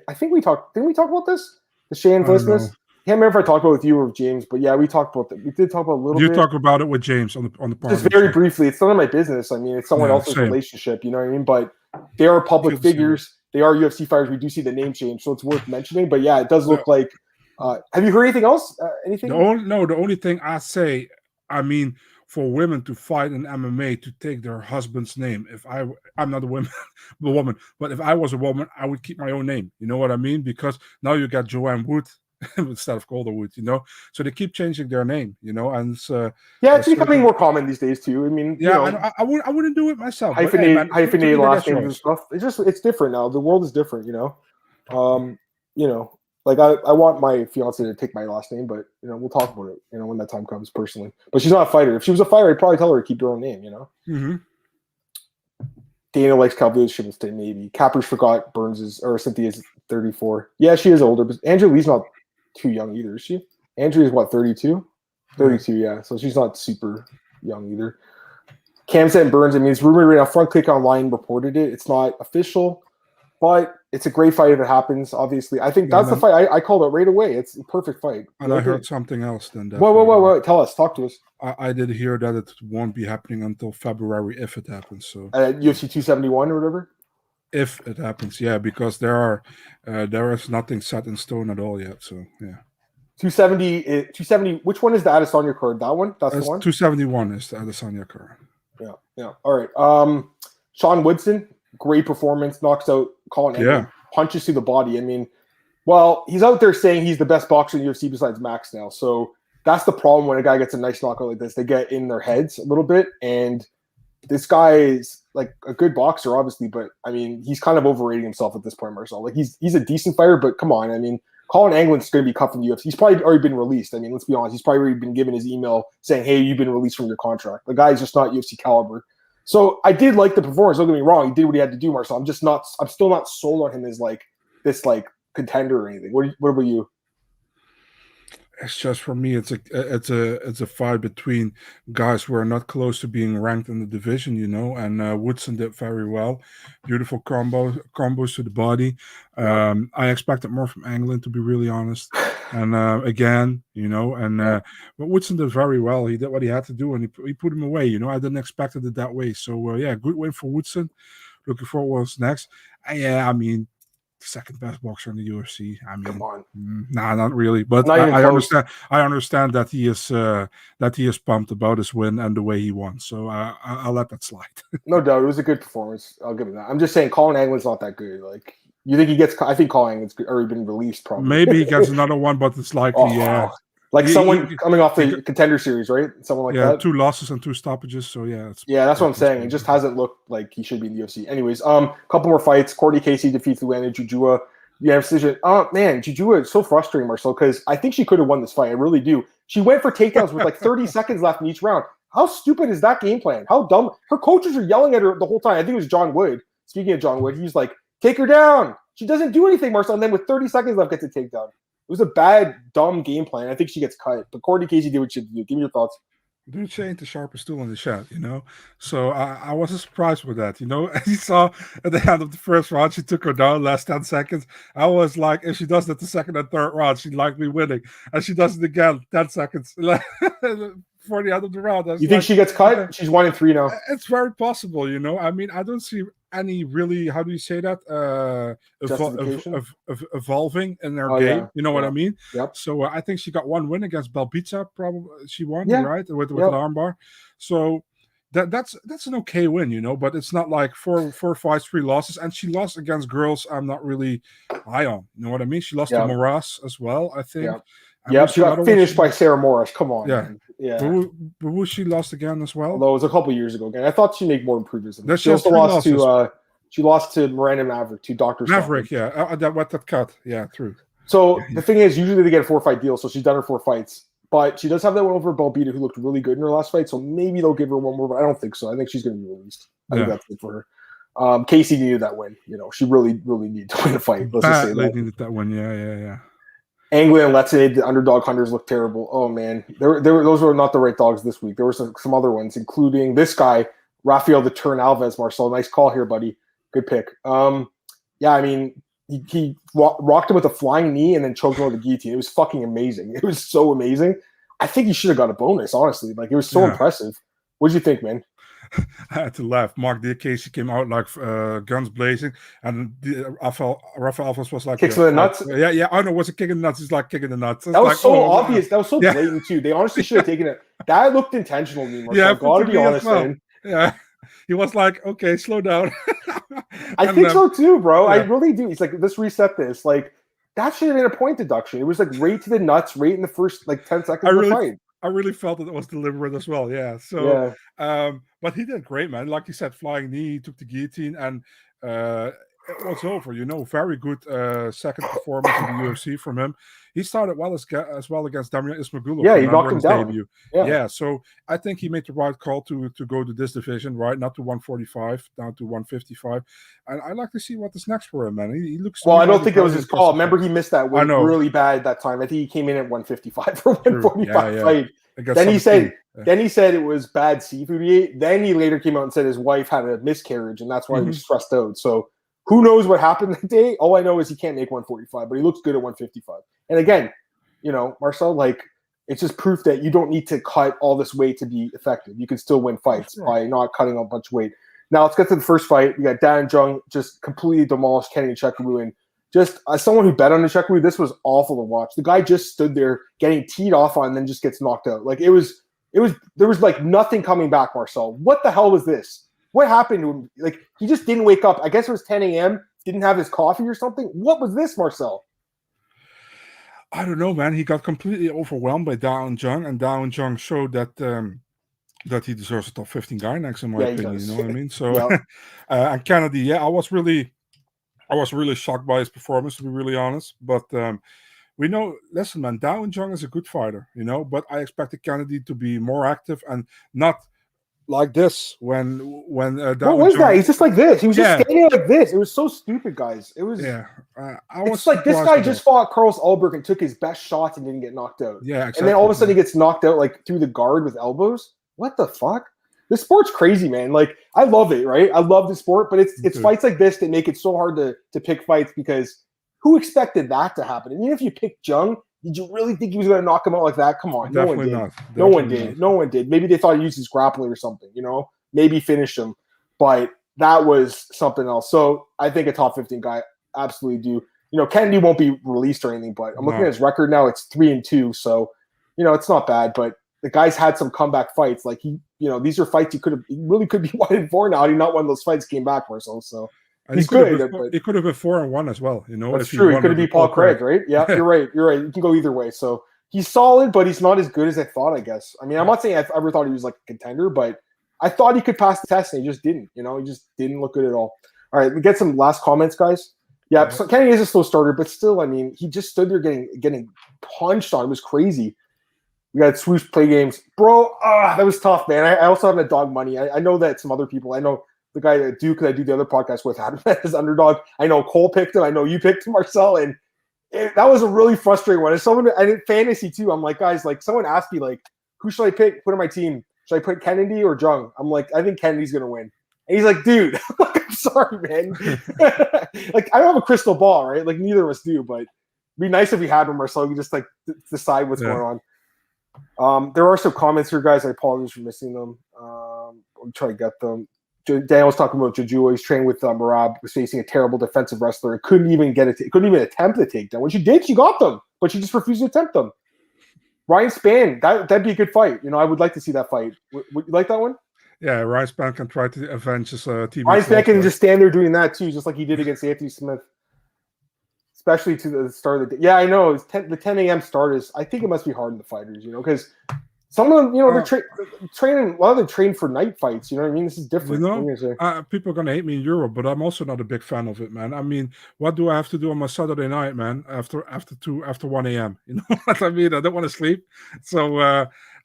Speaker 1: I think didn't we talk about this? The Shane Vlisness? I can't remember if I talked about it with you or with James, but yeah, we talked about that. We did talk about a little bit.
Speaker 2: You talk about it with James on the podcast.
Speaker 1: Just very briefly. It's none of my business. I mean, it's someone else's relationship, you know what I mean? But they are public figures. They are UFC fighters. We do see the name change, so it's worth mentioning. But yeah, it does look like have you heard anything else? Anything?
Speaker 2: The only thing I say, I mean, for women to fight in MMA to take their husband's name. If I'm not a woman, but if I was a woman, I would keep my own name. You know what I mean? Because now you got Joanne Wood instead of Calder Wood, you know. So they keep changing their name, you know, and
Speaker 1: it's becoming more common these days too. I mean,
Speaker 2: yeah,
Speaker 1: you know,
Speaker 2: I wouldn't do it myself.
Speaker 1: Hyphenated last names and stuff. It's different now. The world is different, you know. You know. Like, I want my fiance to take my last name, but, you know, we'll talk about it, you know, when that time comes personally. But she's not a fighter. If she was a fighter, I'd probably tell her to keep her own name, you know?
Speaker 2: Mm-hmm.
Speaker 1: Dana likes Calvillo's shouldn't stay, maybe. Cappers forgot Cynthia's 34. Yeah, she is older, but Andrea Lee's not too young either, is she? Andrea's, what, 32? 32, yeah. So she's not super young either. Camset and Burns, I mean, it's rumored right now. Front Click Online reported it. It's not official. But it's a great fight if it happens, obviously. I think that's the fight. I called it right away. It's a perfect fight.
Speaker 2: And I heard something else than that.
Speaker 1: Whoa. Tell us. Talk to us.
Speaker 2: I did hear that it won't be happening until February if it happens. So
Speaker 1: UFC 271 or whatever?
Speaker 2: If it happens, yeah, because there is nothing set in stone at all yet. So, yeah.
Speaker 1: 270. Which one is the Adesanya card? That one? That's the one?
Speaker 2: 271 is the Adesanya card.
Speaker 1: Yeah. All right. Sean Woodson. Great performance, knocks out Colin Angle, punches through the body. I mean, well, he's out there saying he's the best boxer in UFC besides Max now. So that's the problem when a guy gets a nice knockout like this. They get in their heads a little bit. And this guy is like a good boxer, obviously, but I mean, he's kind of overrating himself at this point, Marcel. Like, he's a decent fighter, but come on. I mean, Colin Anglin's going to be cut from the UFC. He's probably already been released. I mean, let's be honest. He's probably already been given his email saying, hey, you've been released from your contract. The guy's just not UFC caliber. So I did like the performance. Don't get me wrong; he did what he had to do, Marcel. I'm still not sold on him as like this like contender or anything. What about you?
Speaker 2: It's just for me. It's a fight between guys who are not close to being ranked in the division, you know. And Woodson did very well. Beautiful combos to the body. I expected more from Anglin, to be really honest. And again, you know, but Woodson did very well. He did what he had to do, and he put him away. You know, I didn't expect it that way. So yeah, good win for Woodson. Looking forward to what's next. I mean, second best boxer in the UFC. I mean,
Speaker 1: come on,
Speaker 2: nah, not really. But I understand. I understand that he is pumped about his win and the way he won. So I'll let that slide.
Speaker 1: No doubt, it was a good performance. I'll give him that. I'm just saying, Colin Anglin's not that good. Like, you think he gets? I think Colin Anglin's already been released. Probably.
Speaker 2: Maybe he gets another one, but it's likely. Yeah.
Speaker 1: Like someone coming off the contender series, right? Someone like that.
Speaker 2: 2 losses and 2 stoppages. So yeah,
Speaker 1: that's what I'm saying. It just hasn't looked like he should be in the UFC. Anyways, couple more fights. Courtney Casey defeats Luanne and Jujua. Yeah, decision. Oh man, Jujua is so frustrating, Marcel, because I think she could have won this fight. I really do. She went for takedowns with like 30 seconds left in each round. How stupid is that game plan? How dumb? Her coaches are yelling at her the whole time. I think it was John Wood. Speaking of John Wood, he's like, "Take her down." She doesn't do anything, Marcel. And then with 30 seconds left, gets a takedown. It was a bad, dumb game plan. I think she gets cut. But Courtney Casey did what she did. Give me your thoughts.
Speaker 2: Dude, she ain't the sharpest tool in the shed, you know? So I wasn't surprised with that, you know? You saw at the end of the first round, she took her down last 10 seconds. I was like, if she does it the second and third round, she'd likely winning. And she does it again, 10 seconds, before the end of the round.
Speaker 1: You think she gets cut? She's 1-3 now.
Speaker 2: It's very possible, I mean, I don't see any really, how do you say that? Evolving in their game.
Speaker 1: Yeah.
Speaker 2: You know what I mean?
Speaker 1: Yep.
Speaker 2: So I think she got one win against Belbita. Probably she won, right? With an armbar. So that's an okay win, but it's not like four fights, 3 losses. And she lost against girls I'm not really high on. You know what I mean? She lost to Moraes as well, I think.
Speaker 1: Yeah, she got finished by Sarah Morris. Come on,
Speaker 2: yeah.
Speaker 1: Man. Yeah.
Speaker 2: But was she lost again as well?
Speaker 1: Although it was a couple years ago. Again, I thought she'd make more improvements. She also lost to she lost to Miranda Maverick, to Dr.
Speaker 2: Maverick,
Speaker 1: Stone.
Speaker 2: that cut. Yeah, true.
Speaker 1: So the thing is, usually they get a 4-fight deal, so she's done her 4 fights. But she does have that one over Belbita, who looked really good in her last fight, so maybe they'll give her one more, but I don't think so. I think she's going to be released. I think that's good for her. Casey needed that win. She really, really needed to win a fight. Let's just say that.
Speaker 2: Needed that win, yeah.
Speaker 1: Anglin and Let's the underdog hunters look terrible. Oh, man. Those were not the right dogs this week. There were some other ones, including this guy, Rafael the Turn Alves, Marcel. Nice call here, buddy. Good pick. Yeah, I mean, he rocked him with a flying knee and then choked him with a guillotine. It was fucking amazing. It was so amazing. I think he should have got a bonus, honestly. Like, it was so impressive. What did you think, man?
Speaker 2: I had to laugh. Mark Casey came out like guns blazing, and Rafael Alves was like
Speaker 1: kicks in the nuts.
Speaker 2: Yeah. I know, was it kicking the nuts? He's like kicking the nuts.
Speaker 1: That was so obvious. That was so blatant too. They honestly should have taken it. That looked intentional to me. Marcel. Gotta be honest, man.
Speaker 2: Yeah, he was like, okay, slow down.
Speaker 1: I think so too, bro. I really do. He's like, let's reset this. Like, that should have been a point deduction. It was like right to the nuts, right in the first 10 seconds of the fight.
Speaker 2: I really felt that it was deliberate as well. Yeah. So, but he did great, man. Like you said, flying knee, he took the guillotine, and it was over. Very good second performance in the UFC from him. He started well as well against Damian Ismagulov.
Speaker 1: Yeah, he knocked him down.
Speaker 2: Debut. Yeah. So I think he made the right call to go to this division, right? Not to 145, down to 155. And I'd like to see what is next for him, man. He looks.
Speaker 1: Well, I don't think it was his call. Remember, he missed that weight really bad that time. I think he came in at 155 for 145 fight. Then he said it was bad seafood he ate. Then he later came out and said his wife had a miscarriage, and that's why he was stressed out. So who knows what happened that day? All I know is he can't make 145, but he looks good at 155. And again, Marcel, like, it's just proof that you don't need to cut all this weight to be effective. You can still win fights by not cutting a bunch of weight. Now let's get to the first fight. We got Dan Jung just completely demolished Kenny Nchekwu, and just as someone who bet on Nchekwu, this was awful to watch. The guy just stood there getting teed off on and then just gets knocked out. Like, there was like nothing coming back, Marcel. What the hell was this? What happened to him? Like, he just didn't wake up. I guess it was 10 a.m., didn't have his coffee or something. What was this, Marcel?
Speaker 2: I don't know, man. He got completely overwhelmed by Daun Jung, and Daun Jung showed that that he deserves a top 15 guy next, in my opinion. You know what I mean? So, and Kennedy, I was really shocked by his performance, to be really honest. But we know, listen, man, Daun Jung is a good fighter, but I expected Kennedy to be more active and not like this when what
Speaker 1: was that? He's just like this. He was just standing like this. It was so stupid, guys. It was it's like this guy just fought Carlos Ulberg and took his best shots and didn't get knocked out.
Speaker 2: Yeah, exactly.
Speaker 1: And then all of a sudden he gets knocked out like through the guard with elbows. What the fuck? This sport's crazy, man. Like, I love it, right? I love the sport, but it's fights like this that make it so hard to pick fights, because who expected that to happen? And even if you picked Jung, did you really think he was going to knock him out like that? Come on. No one did. No one did. Maybe they thought he used his grappling or something, maybe finish him. But that was something else. So I think a top 15 guy, absolutely do. Kennedy won't be released or anything, but I'm looking at his record now. It's 3-2. So, it's not bad, but the guy's had some comeback fights. Like, these are fights he really could be 1-4 now. He not one of those fights came back for so. He's good.
Speaker 2: It could have been 4-1 as well.
Speaker 1: That's true. He could have beat Paul Craig, right? Yeah, you're right. You can go either way. So he's solid, but he's not as good as I thought, I guess. I mean, I'm not saying I ever thought he was like a contender, but I thought he could pass the test, and he just didn't. He just didn't look good at all. All right, we get some last comments, guys. Yeah, so Kenny is a slow starter, but still, I mean, he just stood there getting punched on. It was crazy. We got swoosh play games. Bro, that was tough, man. I also have a dog money. I know that some other people, I know the guy at Duke that I do the other podcast with had him as underdog. I know Cole picked him. I know you picked him, Marcel. And that was a really frustrating one. As someone, and in fantasy too, I'm like, guys, like, someone asked me, like, who should I pick? Put on my team. Should I put Kennedy or Jung? I'm like, I think Kennedy's going to win. And he's like, dude, I'm sorry, man. Like, I don't have a crystal ball, right? Like, neither of us do, but it'd be nice if we had him, Marcel. You just, like, decide what's going on. There are some comments here, guys. I apologize for missing them. I'll try to get them. Daniel was talking about Jujua. He's trained with Merab, was facing a terrible defensive wrestler. Couldn't even couldn't even attempt the takedown. When she did, she got them, but she just refused to attempt them. Ryan Spann, that'd be a good fight. I would like to see that fight. Would you like that one?
Speaker 2: Yeah, Ryan Spann can try to avenge his team.
Speaker 1: Ryan Spann can just stand there doing that too, just like he did against Anthony Smith. Especially to the start of the day. Yeah, I know. The 10 a.m. start is, I think it must be hard on the fighters, because some of them, they're training, a lot of them train for night fights. You know what I mean? This is different.
Speaker 2: People are going to hate me in Europe, but I'm also not a big fan of it, man. I mean, what do I have to do on my Saturday night, man, after 1 a.m.? You know what I mean? I don't want to sleep. So,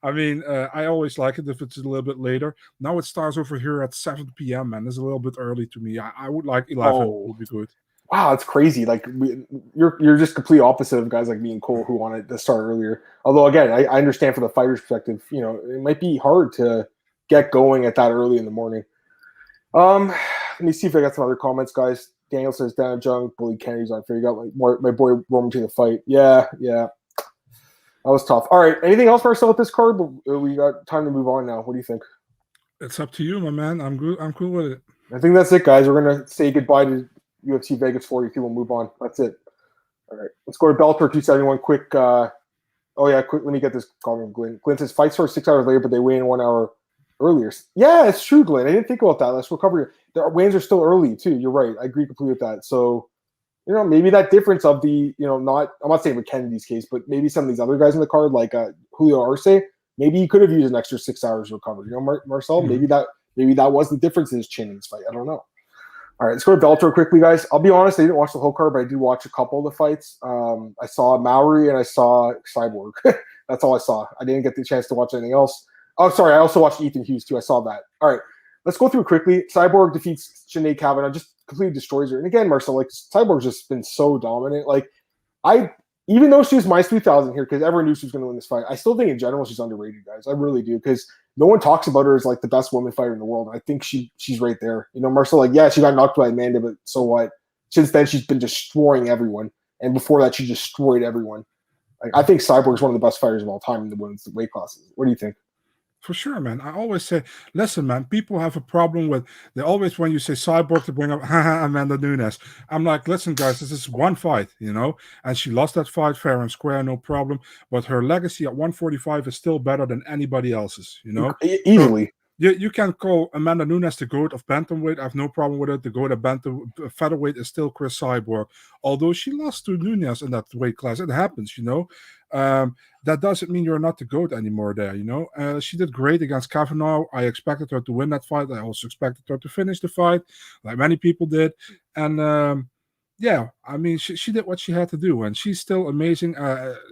Speaker 2: I always like it if it's a little bit later. Now it starts over here at 7 p.m., man. It's a little bit early to me. I would like 11 would be good.
Speaker 1: Wow, it's crazy. Like you're just complete opposite of guys like me and Cole who wanted to start earlier. Although again, I understand from the fighter's perspective, it might be hard to get going at that early in the morning. Let me see if I got some other comments, guys. Daniel says Dan Jung, Bully Kennedy's unfair. You got my boy Roman to the fight. Yeah. That was tough. All right. Anything else, Marcel, with this card? We got time to move on now. What do you think?
Speaker 2: It's up to you, my man. I'm good. I'm cool with it.
Speaker 1: I think that's it, guys. We're gonna say goodbye to UFC Vegas 42. We'll move on. That's it. All right. Let's go to Bellator 271. Quick. Quick. Let me get this comment. Glenn says fight starts 6 hours later, but they weigh in 1 hour earlier. Yeah, it's true, Glenn. I didn't think about that. Let's recover. The weigh-ins are still early too. You're right. I agree completely with that. So, maybe that difference of the, I'm not saying with Kennedy's case, but maybe some of these other guys in the card, like Julio Arce, maybe he could have used an extra 6 hours to recover. Marcel, maybe that was the difference in his chin in this fight. I don't know. All right, let's go to Bellator quickly, guys. I'll be honest, I didn't watch the whole card, but I did watch a couple of the fights. I saw Maori and I saw Cyborg. That's all I saw. I didn't get the chance to watch anything else. Oh, sorry, I also watched Ethan Hughes too. I saw that. All right, let's go through it quickly. Cyborg defeats Sinead Kavanagh, just completely destroys her. And again, Marcel, Cyborg's just been so dominant. Even though she was minus 3,000 here, because everyone knew she was going to win this fight, I still think in general she's underrated, guys. I really do, because no one talks about her as the best woman fighter in the world. I think she's right there. Marcel, she got knocked by Amanda, but so what? Since then, she's been destroying everyone, and before that, she destroyed everyone. I think Cyborg is one of the best fighters of all time in the women's weight classes. What do you think?
Speaker 2: For sure, man. I always say, listen, man, people have a problem with, they always, when you say Cyborg, to bring up, Amanda Nunes. I'm like, listen, guys, this is one fight, and she lost that fight fair and square, no problem. But her legacy at 145 is still better than anybody else's,
Speaker 1: Easily.
Speaker 2: So, you can call Amanda Nunes the GOAT of bantamweight. I have no problem with it. The GOAT of featherweight is still Cris Cyborg. Although she lost to Nunes in that weight class. It happens, that doesn't mean you're not the GOAT anymore there, she did great against Kavanagh. I expected her to win that fight. I also expected her to finish the fight, like many people did. And she did what she had to do, and she's still amazing.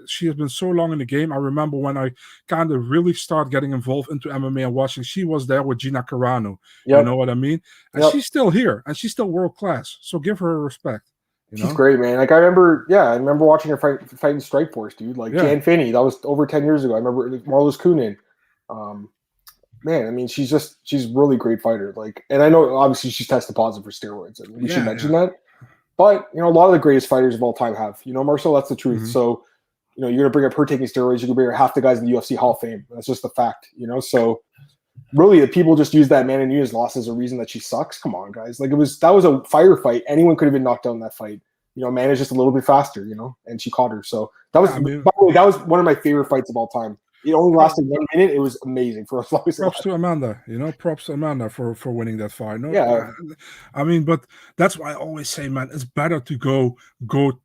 Speaker 2: She has been so long in the game. I remember when I kind of really started getting involved into MMA and watching, she was there with Gina Carano. Yep. You know what I mean? And she's still here, and she's still world class. So give her respect.
Speaker 1: She's great, man. I remember watching her fight in Strikeforce, dude. Jan Finney, that was over 10 years ago. I remember Marlos Kunin. She's a really great fighter. And I know obviously she's tested positive for steroids, and we should mention that. But a lot of the greatest fighters of all time have. Marcel, that's the truth. Mm-hmm. So, you're gonna bring up her taking steroids, you can bring her half the guys in the UFC Hall of Fame. That's just the fact, So really, the people just use that Amanda Nunes loss as a reason that she sucks. Come on, guys. That was a firefight. Anyone could have been knocked out in that fight. Amanda's just a little bit faster, and she caught her. So that was, by the way, that was one of my favorite fights of all time. It only lasted 1 minute. It was amazing for as long as
Speaker 2: props to Amanda, props to Amanda for winning that fight. But that's why I always say, man, it's better to go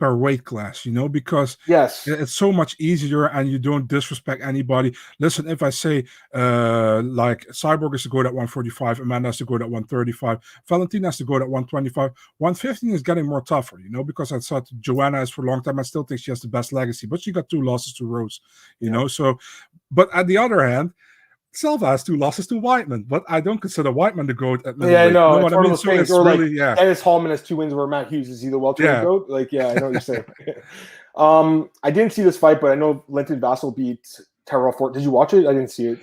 Speaker 2: per weight class, because it's so much easier and you don't disrespect anybody. Listen, if I say Cyborg is to go at 145, Amanda has to go at 135, Valentina has to go at 125, 115 is getting more tougher, because I thought Joanna is for a long time. I still think she has the best legacy, but she got 2 losses to Rose, so. But on the other hand, Silva has 2 losses to Whiteman, but I don't consider Whiteman the GOAT at middleweight.
Speaker 1: Yeah, I know.
Speaker 2: What I mean? So it's really,
Speaker 1: Dennis Hallman has 2 wins where Matt Hughes is either welterweight GOAT. I know what you're saying. I didn't see this fight, but I know Linton Vassell beat Terrell Ford. Did you watch it? I didn't see it.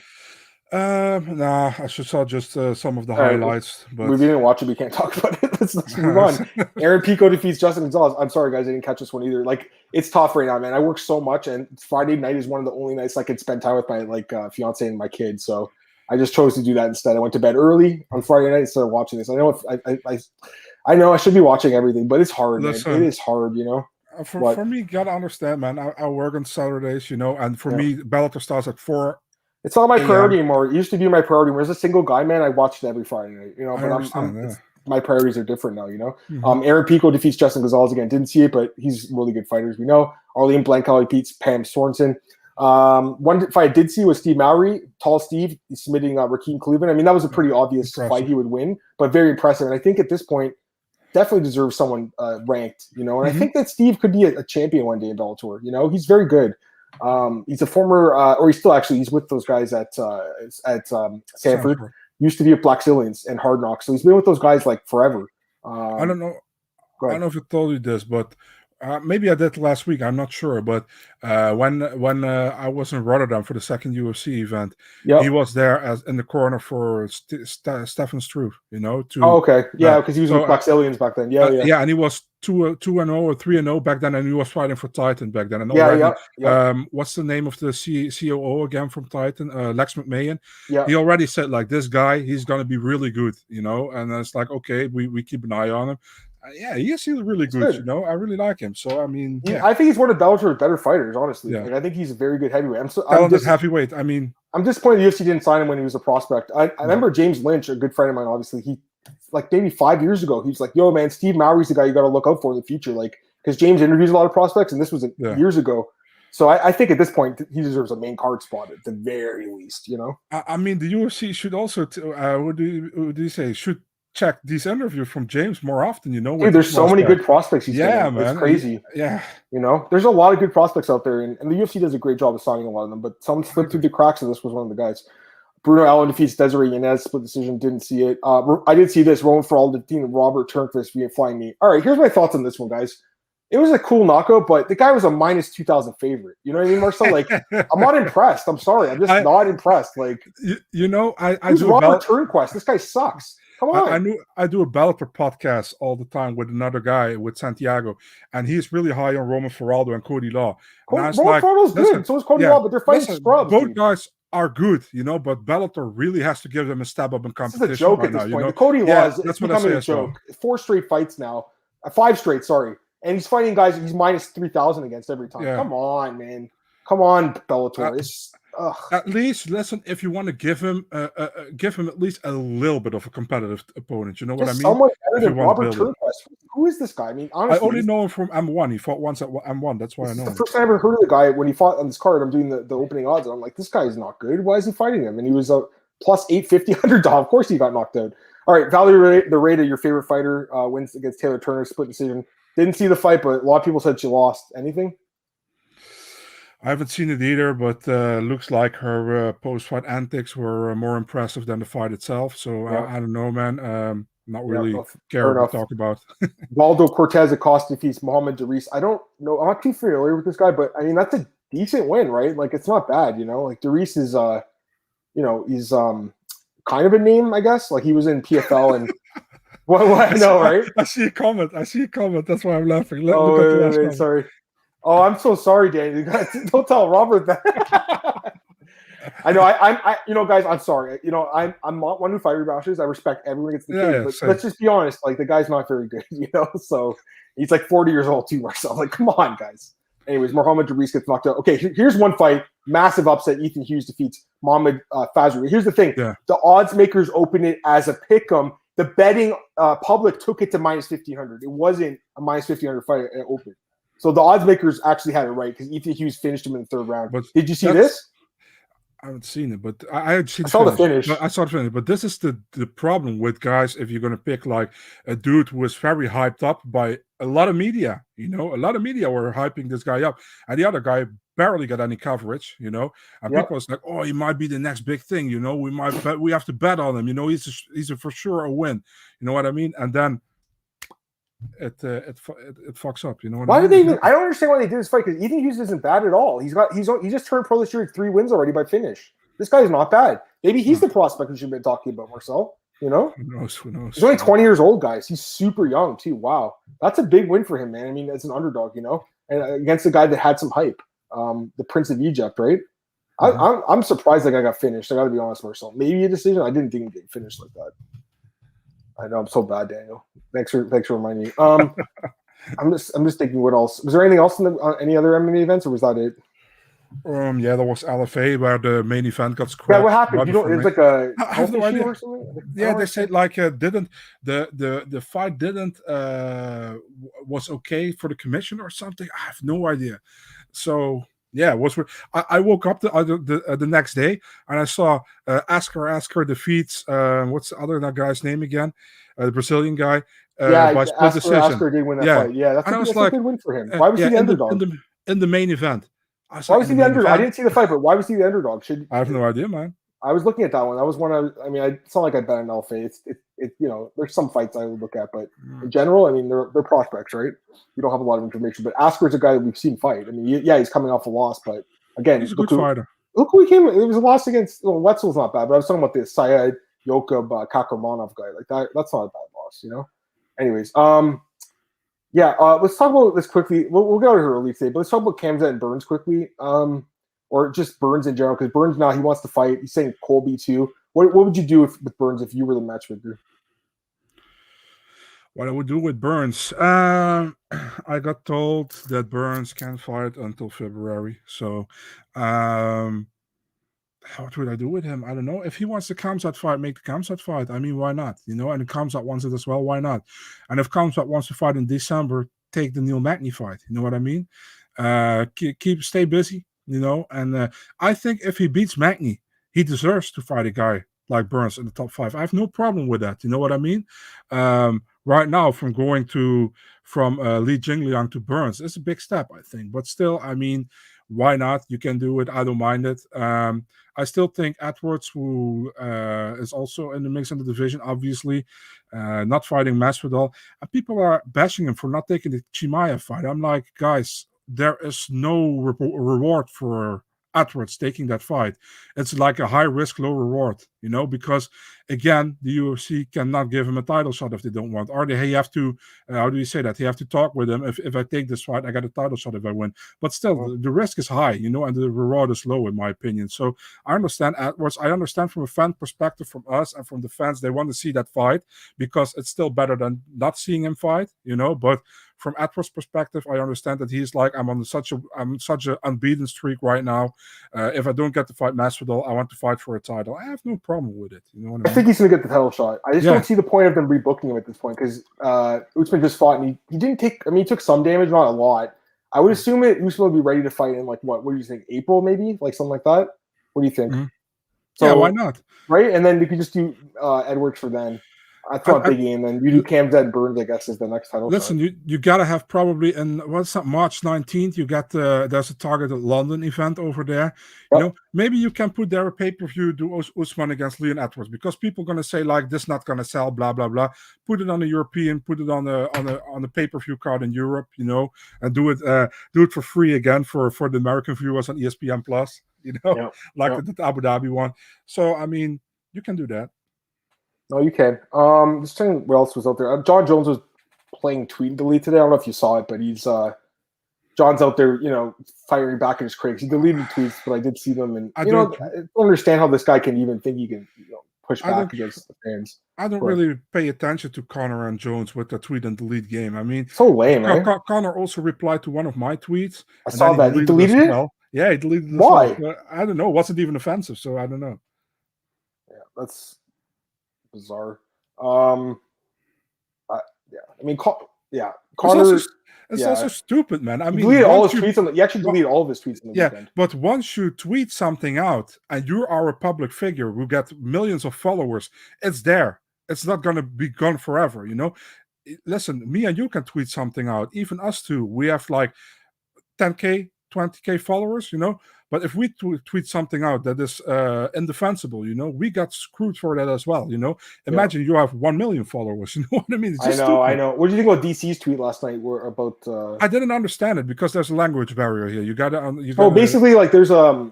Speaker 2: Nah, I should saw just some of the
Speaker 1: All right,
Speaker 2: highlights, but
Speaker 1: we didn't watch it. We can't talk about it. Let's move on. Aaron Pico defeats Justin Gonzalez. I'm sorry, guys, I didn't catch this one either. Like, it's tough right now, man. I work so much, and Friday night is one of the only nights I can spend time with my fiance and my kids. So I just chose to do that instead. I went to bed early on Friday night instead of watching this. I know I know I should be watching everything, but it's hard, man. It is hard, you know.
Speaker 2: For me, gotta understand, man. I work on Saturdays, you know, and for me, Bellator starts at 4.
Speaker 1: It's not my priority anymore. It used to be my priority. Whereas a single guy, man, I watched it every Friday night, you know. But my priorities are different now, you know. Mm-hmm. Aaron Pico defeats Justin Gonzalez again. Didn't see it, but he's a really good fighter, as we know. Arlene Blancali beats Pam Sorensen. One fight I did see was Steve Mowry, tall Steve, submitting Rakeem Cleveland. I mean, that was a pretty obvious fight he would win, but very impressive. And I think at this point, definitely deserves someone ranked, you know. And I think that Steve could be a champion one day in Bellator. You know, he's very good. He's a former, or he's with those guys at Sanford. Used to be at Black Zillions and Hard Knocks, so he's been with those guys like forever.
Speaker 2: I don't know. I don't know if I told you this, but maybe I did last week. I'm not sure, but when I was in Rotterdam for the second UFC event, he was there as in the corner for Stefan Struve. You know.
Speaker 1: Because he was with Black Zillions back then. Yeah,
Speaker 2: and he was 2-0 or 3-0 back then, and he was fighting for Titan back then. And what's the name of the COO again from Titan? Lex McMahon. Yeah, he already said like this guy, he's gonna be really good. You know, and it's like okay, we keep an eye on him. He's really good. You know, I really like him. So I mean,
Speaker 1: I think he's one of Bellator's better fighters. Honestly, like, I think he's a very good heavyweight.
Speaker 2: I'm heavyweight. I mean,
Speaker 1: I'm disappointed the UFC didn't sign him when he was a prospect. I remember James Lynch, a good friend of mine. Obviously, he like maybe 5 years ago, he was like, "Yo, man, Steve Mowry's the guy you got to look out for in the future." Like, because James interviews a lot of prospects, and this was years ago. So I think at this point he deserves a main card spot at the very least. You know,
Speaker 2: I mean, the UFC should also what do you say? Should check these interviews from James more often, you know.
Speaker 1: Dude, there's so many good prospects he's getting.
Speaker 2: Man.
Speaker 1: It's crazy.
Speaker 2: Yeah.
Speaker 1: You know, there's a lot of good prospects out there, and the UFC does a great job of signing a lot of them, but someone slipped through the cracks, and this was one of the guys. Bruno Allen defeats Desiree Yanez, split decision, didn't see it. I did see this, Roman Farrell defeating Robert Turnquist via flying knee. All right, here's my thoughts on this one, guys. It was a cool knockout, but the guy was a minus 2,000 favorite. You know what I mean, Marcel? Like, I'm not impressed. I'm sorry. I'm just not impressed. Like,
Speaker 2: you know, I
Speaker 1: do Robert Turnquist. This guy sucks. Come on.
Speaker 2: I do a Bellator podcast all the time with another guy, with Santiago, and he's really high on Roman Faraldo and Cody Law.
Speaker 1: Roman Faraldo's good. So is Cody Law, but they're fighting scrubs.
Speaker 2: Both guys are good, you know, but Bellator really has to give them a step up in competition.
Speaker 1: This is a joke
Speaker 2: right
Speaker 1: at this
Speaker 2: now,
Speaker 1: point.
Speaker 2: You know?
Speaker 1: The Cody Law is
Speaker 2: that's
Speaker 1: becoming a joke. 4 straight fights now. 5 straight, sorry. And he's fighting guys he's minus 3,000 against every time. Come on, man. Come on, Bellator.
Speaker 2: At least, listen, if you want to give him at least a little bit of a competitive opponent, you know what I mean?
Speaker 1: Someone better than Robert Turnquist. Who is this guy? I mean, honestly,
Speaker 2: I only know him from M1. He fought once at M1. That's why I know him.
Speaker 1: The first time I ever heard of the guy when he fought on this card. I'm doing the opening odds, and I'm like, this guy's not good. Why is he fighting him? And he was a plus 850 underdog. Of course, he got knocked out. All right, Valerie Reda, your favorite fighter, wins against Taylor Turner, split decision. Didn't see the fight, but a lot of people said she lost. Anything?
Speaker 2: I haven't seen it either, but looks like her post-fight antics were more impressive than the fight itself. So I don't know, man. Not really care to talk about.
Speaker 1: Waldo Cortez Acosta defeats Mohamed Darius. I don't know. I'm not too familiar with this guy, but I mean that's a decent win, right? Like it's not bad, you know. Like Darius is, he's kind of a name, I guess. Like he was in PFL and. What I know, right?
Speaker 2: I see a comment. That's why I'm laughing.
Speaker 1: Wait, sorry. Oh, I'm so sorry, Danny. Don't tell Robert that. I know. I'm. You know, guys. I'm sorry. You know, I'm not one who fire bashes. I respect everyone gets the kid, but let's just be honest. Like the guy's not very good. You know, so he's like 40 years old too. Marcel. Like, come on, guys. Anyways, Mohamed Darius gets knocked out. Okay, here's one fight. Massive upset. Ethan Hughes defeats Mohamed Fazri. Here's the thing.
Speaker 2: Yeah.
Speaker 1: The odds makers open it as a pick'em. The betting public took it to minus 1,500. It wasn't a minus 1,500 fight at open. So the odds makers actually had it right because Ethan Hughes finished him in the 3rd round. But did you see this?
Speaker 2: I haven't seen it, but I
Speaker 1: saw the finish.
Speaker 2: I saw the finish. But this is the problem with guys if you're going to pick like a dude who is very hyped up by a lot of media. You know, a lot of media were hyping this guy up. And the other guy barely got any coverage, you know. And people was like, oh, he might be the next big thing, you know. We have to bet on him, you know. He's for sure a win. You know what I mean? And then it fucks up, you know what
Speaker 1: I mean?
Speaker 2: Why
Speaker 1: did they even I don't understand why they did this fight because Ethan Hughes isn't bad at all. He just turned pro this year with 3 wins already by finish. this guy's not bad. Maybe he's the prospect we should have been talking about, Marcel. You know?
Speaker 2: Who knows?
Speaker 1: He's only 20 years old, guys. He's super young, too. Wow. That's a big win for him, man. I mean, as an underdog, you know? And against a guy that had some hype. The Prince of Egypt, right? I'm surprised that guy got finished. I got to be honest, Marcel. Maybe a decision. I didn't think he'd get finished like that. I know I'm so bad, Daniel. Thanks for reminding me. I'm just thinking, what else? Was there anything else in any other MMA events, or was that it?
Speaker 2: Yeah, there was LFA where the main event got scrapped.
Speaker 1: Yeah, what happened? It's like a
Speaker 2: I have no idea.
Speaker 1: Or something?
Speaker 2: Yeah, they said like the fight didn't was okay for the commission or something. I have no idea. So yeah, it was. I woke up the next day and I saw Asker defeats what's the other guy's name again? The Brazilian guy. By split decision.
Speaker 1: Asker did win that fight. Yeah, that's a good win for him. Why was he the underdog?
Speaker 2: In the main event.
Speaker 1: Why was he the underdog? I didn't see the fight, but why was he the underdog?
Speaker 2: I have no idea, man.
Speaker 1: I was looking at that one. That was one. It's not like I bet on LFA. It's you know, there's some fights I would look at, but in general, I mean, they're prospects, right? You don't have a lot of information. But Asker's a guy that we've seen fight. I mean, yeah, he's coming off a loss, but again,
Speaker 2: he's a good fighter.
Speaker 1: Look who he came. It was a loss against. Well, Wetzel's not bad, but I was talking about this Syed Yokub Kakramanov guy. Like that. That's not a bad loss, you know. Anyways, let's talk about this quickly. We'll get out of here early today, but let's talk about Khamzat and Burns quickly, or just Burns in general, because Burns now he wants to fight. He's saying Colby too. What would you do with Burns if you were the matchmaker?
Speaker 2: What I would do with Burns, I got told that Burns can't fight until February. So, what would I do with him? I don't know. If he wants the Khamzat fight, make the Khamzat fight. I mean, why not? You know, and if Khamzat wants it as well, why not? And if Khamzat wants to fight in December, take the Neil Magny fight. You know what I mean? Stay busy, you know. And I think if he beats Magny, he deserves to fight a guy like Burns in the top 5. I have no problem with that. You know what I mean? Right now, from going from Li Jingliang to Burns, it's a big step, I think. But still, I mean, why not? You can do it. I don't mind it. I still think Edwards, who is also in the mix in the division, obviously, not fighting Masvidal. And people are bashing him for not taking the Chimaev fight. I'm like, guys, there is no reward for Edwards taking that fight. It's like a high risk, low reward, you know, because again, the UFC cannot give him a title shot if they don't want, or they have to, how do you say that? They have to talk with him. If I take this fight, I got a title shot if I win. But still, the risk is high, you know, and the reward is low, in my opinion. So I understand Edwards. I understand from a fan perspective, from us and from the fans, they want to see that fight because it's still better than not seeing him fight, you know. But from Edwards' perspective, I understand that he's like, I'm such an unbeaten streak right now. If I don't get to fight Masvidal, I want to fight for a title. I have no problem with it. You know what I mean?
Speaker 1: I think he's going to get the title shot. I just don't see the point of them rebooking him at this point because Usman just fought and he didn't take. I mean, he took some damage, not a lot. I would assume Usman would be ready to fight in like what do you think? April maybe, like something like that. What do you think?
Speaker 2: Mm-hmm.
Speaker 1: So,
Speaker 2: yeah, why not?
Speaker 1: Right, and then you could just do Edwards for then. That's not big game. Then you do Khamzat and Burns, I guess, is the next title.
Speaker 2: Listen, you gotta have probably in what's that, March 19th. You got there's a targeted London event over there. Yep. You know, maybe you can put there a pay-per-view, do Usman against Leon Edwards, because people are gonna say like this not gonna sell, blah blah blah. Put it on the European, put it on the pay-per-view card in Europe, you know, and do it for free again for the American viewers on ESPN Plus, you know, the Abu Dhabi one. So I mean, you can do that.
Speaker 1: No, you can. Just saying what else was out there. John Jones was playing tweet and delete today. I don't know if you saw it, but he's John's out there, you know, firing back at his critics. He deleted tweets, but I did see them, and I don't understand how this guy can even think he can, you know, push back against the fans.
Speaker 2: I don't really pay attention to Conor and Jones with the tweet and delete game. I mean,
Speaker 1: so lame, right?
Speaker 2: Conor also replied to one of my tweets.
Speaker 1: I saw that. He deleted it?
Speaker 2: Well. Yeah, he deleted it.
Speaker 1: Why?
Speaker 2: I don't know. It wasn't even offensive, so I don't know.
Speaker 1: Yeah, that's bizarre. I mean, Conor.
Speaker 2: It's also stupid, man. I mean,
Speaker 1: he deleted all his tweets. He actually deleted all of his tweets in the weekend.
Speaker 2: But once you tweet something out and you are a public figure who get millions of followers, it's there. It's not going to be gone forever, you know? Listen, me and you can tweet something out. Even us two. We have like 10K, 20K followers, you know? But if we tweet something out that is indefensible, you know, we got screwed for that as well, you know. Imagine you have 1 million followers, you know what I mean? It's just
Speaker 1: I know. What did you think about DC's tweet last night? About
Speaker 2: I didn't understand it because there's a language barrier here. You got to.
Speaker 1: Basically, like there's I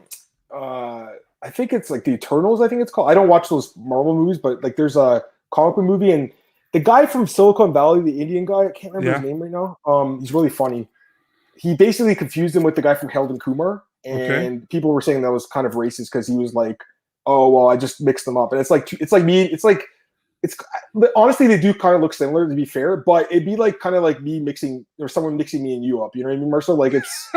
Speaker 1: I think it's like the Eternals. I think it's called. I don't watch those Marvel movies, but like there's a comic book movie, and the guy from Silicon Valley, the Indian guy, I can't remember his name right now. He's really funny. He basically confused him with the guy from Harold and Kumar, and people were saying that was kind of racist because he was like, "Oh, well, I just mixed them up," and it's like honestly, they do kind of look similar, to be fair, but it'd be like kind of like me mixing, or someone mixing me and you up. You know what I mean, Marcel? Like it's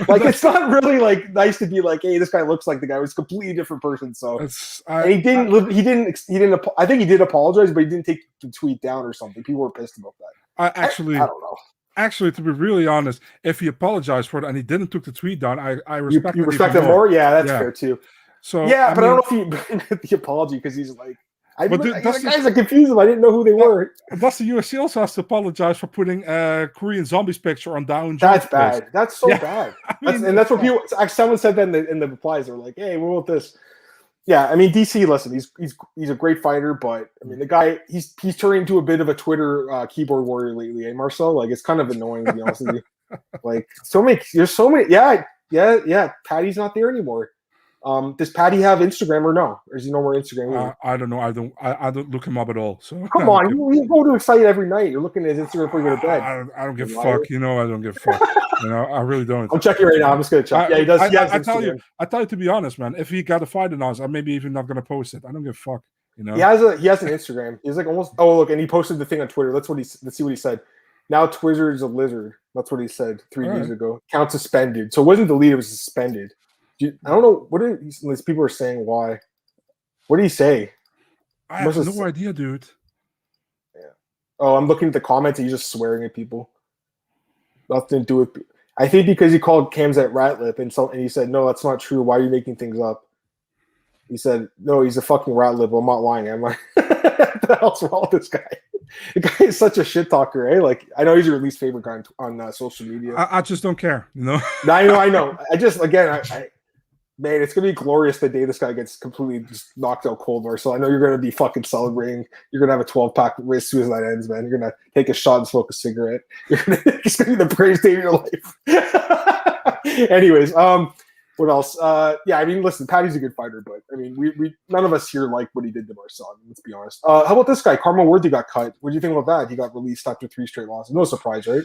Speaker 1: like it's not really like nice to be like, hey, this guy looks like the guy. It was a completely different person. So he didn't. I think he did apologize, but he didn't take the tweet down or something. People were pissed about that.
Speaker 2: I don't know. Actually, to be really honest, if he apologized for it and he didn't took the tweet down, I respect. You
Speaker 1: respect him more? Yeah, that's fair too.
Speaker 2: So
Speaker 1: yeah, but I don't know if he the apology because he's like. Guys are confused him. I didn't know who they were.
Speaker 2: Does the UFC also has to apologize for putting Korean Zombies picture on Down?
Speaker 1: That's bad. That's so bad. That's what people. Someone said that in the replies. They're like, "Hey, what about this?" Yeah, I mean, DC. Listen, he's a great fighter, but I mean, the guy he's turning into a bit of a Twitter keyboard warrior lately, eh, Marcel? Like, it's kind of annoying to be honest with you. Like, there's so many. Yeah. Patty's not there anymore. Does Patty have Instagram or no? Or is he no more Instagram?
Speaker 2: I don't know. I don't look him up at all. So
Speaker 1: come on, you go to a site every night. You're looking at his Instagram before you go to bed.
Speaker 2: I don't give a fuck. You know, I don't give a fuck. You know, I really don't.
Speaker 1: I'm checking right now. I'm just gonna check. Yeah, he does.
Speaker 2: I tell you to be honest, man. If he got a fight announced, I'm maybe even not gonna post it. I don't give a fuck. You know,
Speaker 1: he has an Instagram. He's like almost. Oh, look, and he posted the thing on Twitter. Let's see what he said. Now Twitter is a lizard. That's what he said 3 days ago. Count suspended. So it wasn't deleted. It was suspended. I don't know these people are saying. Why? What did he say?
Speaker 2: I have no idea, dude.
Speaker 1: Yeah. Oh, I'm looking at the comments and he's just swearing at people. Nothing to do with. I think because he called Khamzat rat lip and he said, "No, that's not true. Why are you making things up?" He said, "No, he's a fucking rat lip. I'm not lying. I'm like, what the hell's wrong with this guy? The guy is such a shit talker, eh? Like, I know he's your least favorite guy on social media.
Speaker 2: I just don't care, you know.
Speaker 1: I know. Man, it's gonna be glorious the day this guy gets completely just knocked out cold, Marcel. I know you're gonna be fucking celebrating. You're gonna have a 12-pack as soon as that ends, man. You're gonna take a shot and smoke a cigarette. It's gonna be the greatest day of your life. Anyways, what else? Yeah, I mean, listen, Patty's a good fighter, but I mean, we none of us here like what he did to Marcel. I mean, let's be honest. How about this guy, Carmel Worthy got cut? What do you think about that? He got released after 3 straight losses. No surprise, right?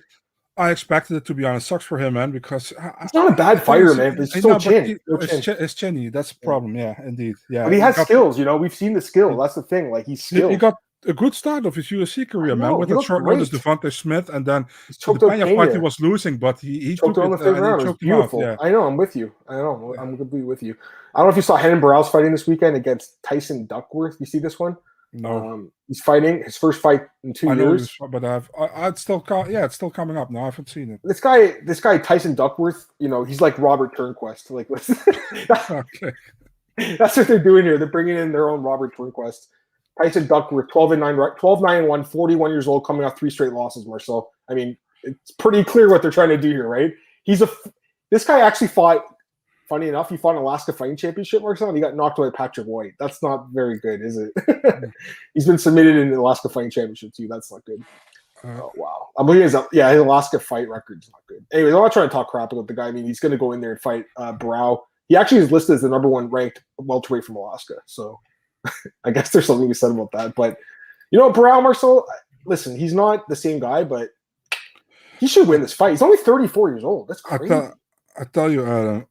Speaker 2: I expected it, to be honest. Sucks for him, man, because
Speaker 1: he's not a bad fighter, man. But it's so chin.
Speaker 2: It's chinny. That's the problem. Yeah, indeed. Yeah,
Speaker 1: but he has skills. You know, we've seen the skill. That's the thing. Like he's skilled.
Speaker 2: He got a good start of his UFC career, man, with a short notice Devontae Smith, and then the Pena fight he was losing, but he
Speaker 1: choked on the fifth round. It was beautiful. Yeah. I know. I'm with you. I'm completely with you. I don't know if you saw Henan Barrow's fighting this weekend against Tyson Duckworth. You see this one?
Speaker 2: No.
Speaker 1: He's fighting his first fight in 2 years.
Speaker 2: But it's still coming up now. I haven't seen it.
Speaker 1: This guy Tyson Duckworth, you know, he's like Robert Turnquest. Like, okay. That's what they're doing here. They're bringing in their own Robert Turnquest. Tyson Duckworth, 12-9-1, 41 years old, coming off 3 straight losses, Marcel. I mean, it's pretty clear what they're trying to do here, right? This guy actually fought. Funny enough, he fought an Alaska Fighting Championship, Marcel, and he got knocked away by Patrick White. That's not very good, is it? He's been submitted in the Alaska Fighting Championship too. That's not good. Oh wow! I'm looking at his Alaska fight record's not good. Anyways, I'm not trying to talk crap about the guy. I mean, he's going to go in there and fight Barrow. He actually is listed as the #1 ranked welterweight from Alaska. So I guess there's something to be said about that. But you know, Barrow, Marcel, listen, he's not the same guy, but he should win this fight. He's only 34 years old. That's crazy.
Speaker 2: I tell you, Adam,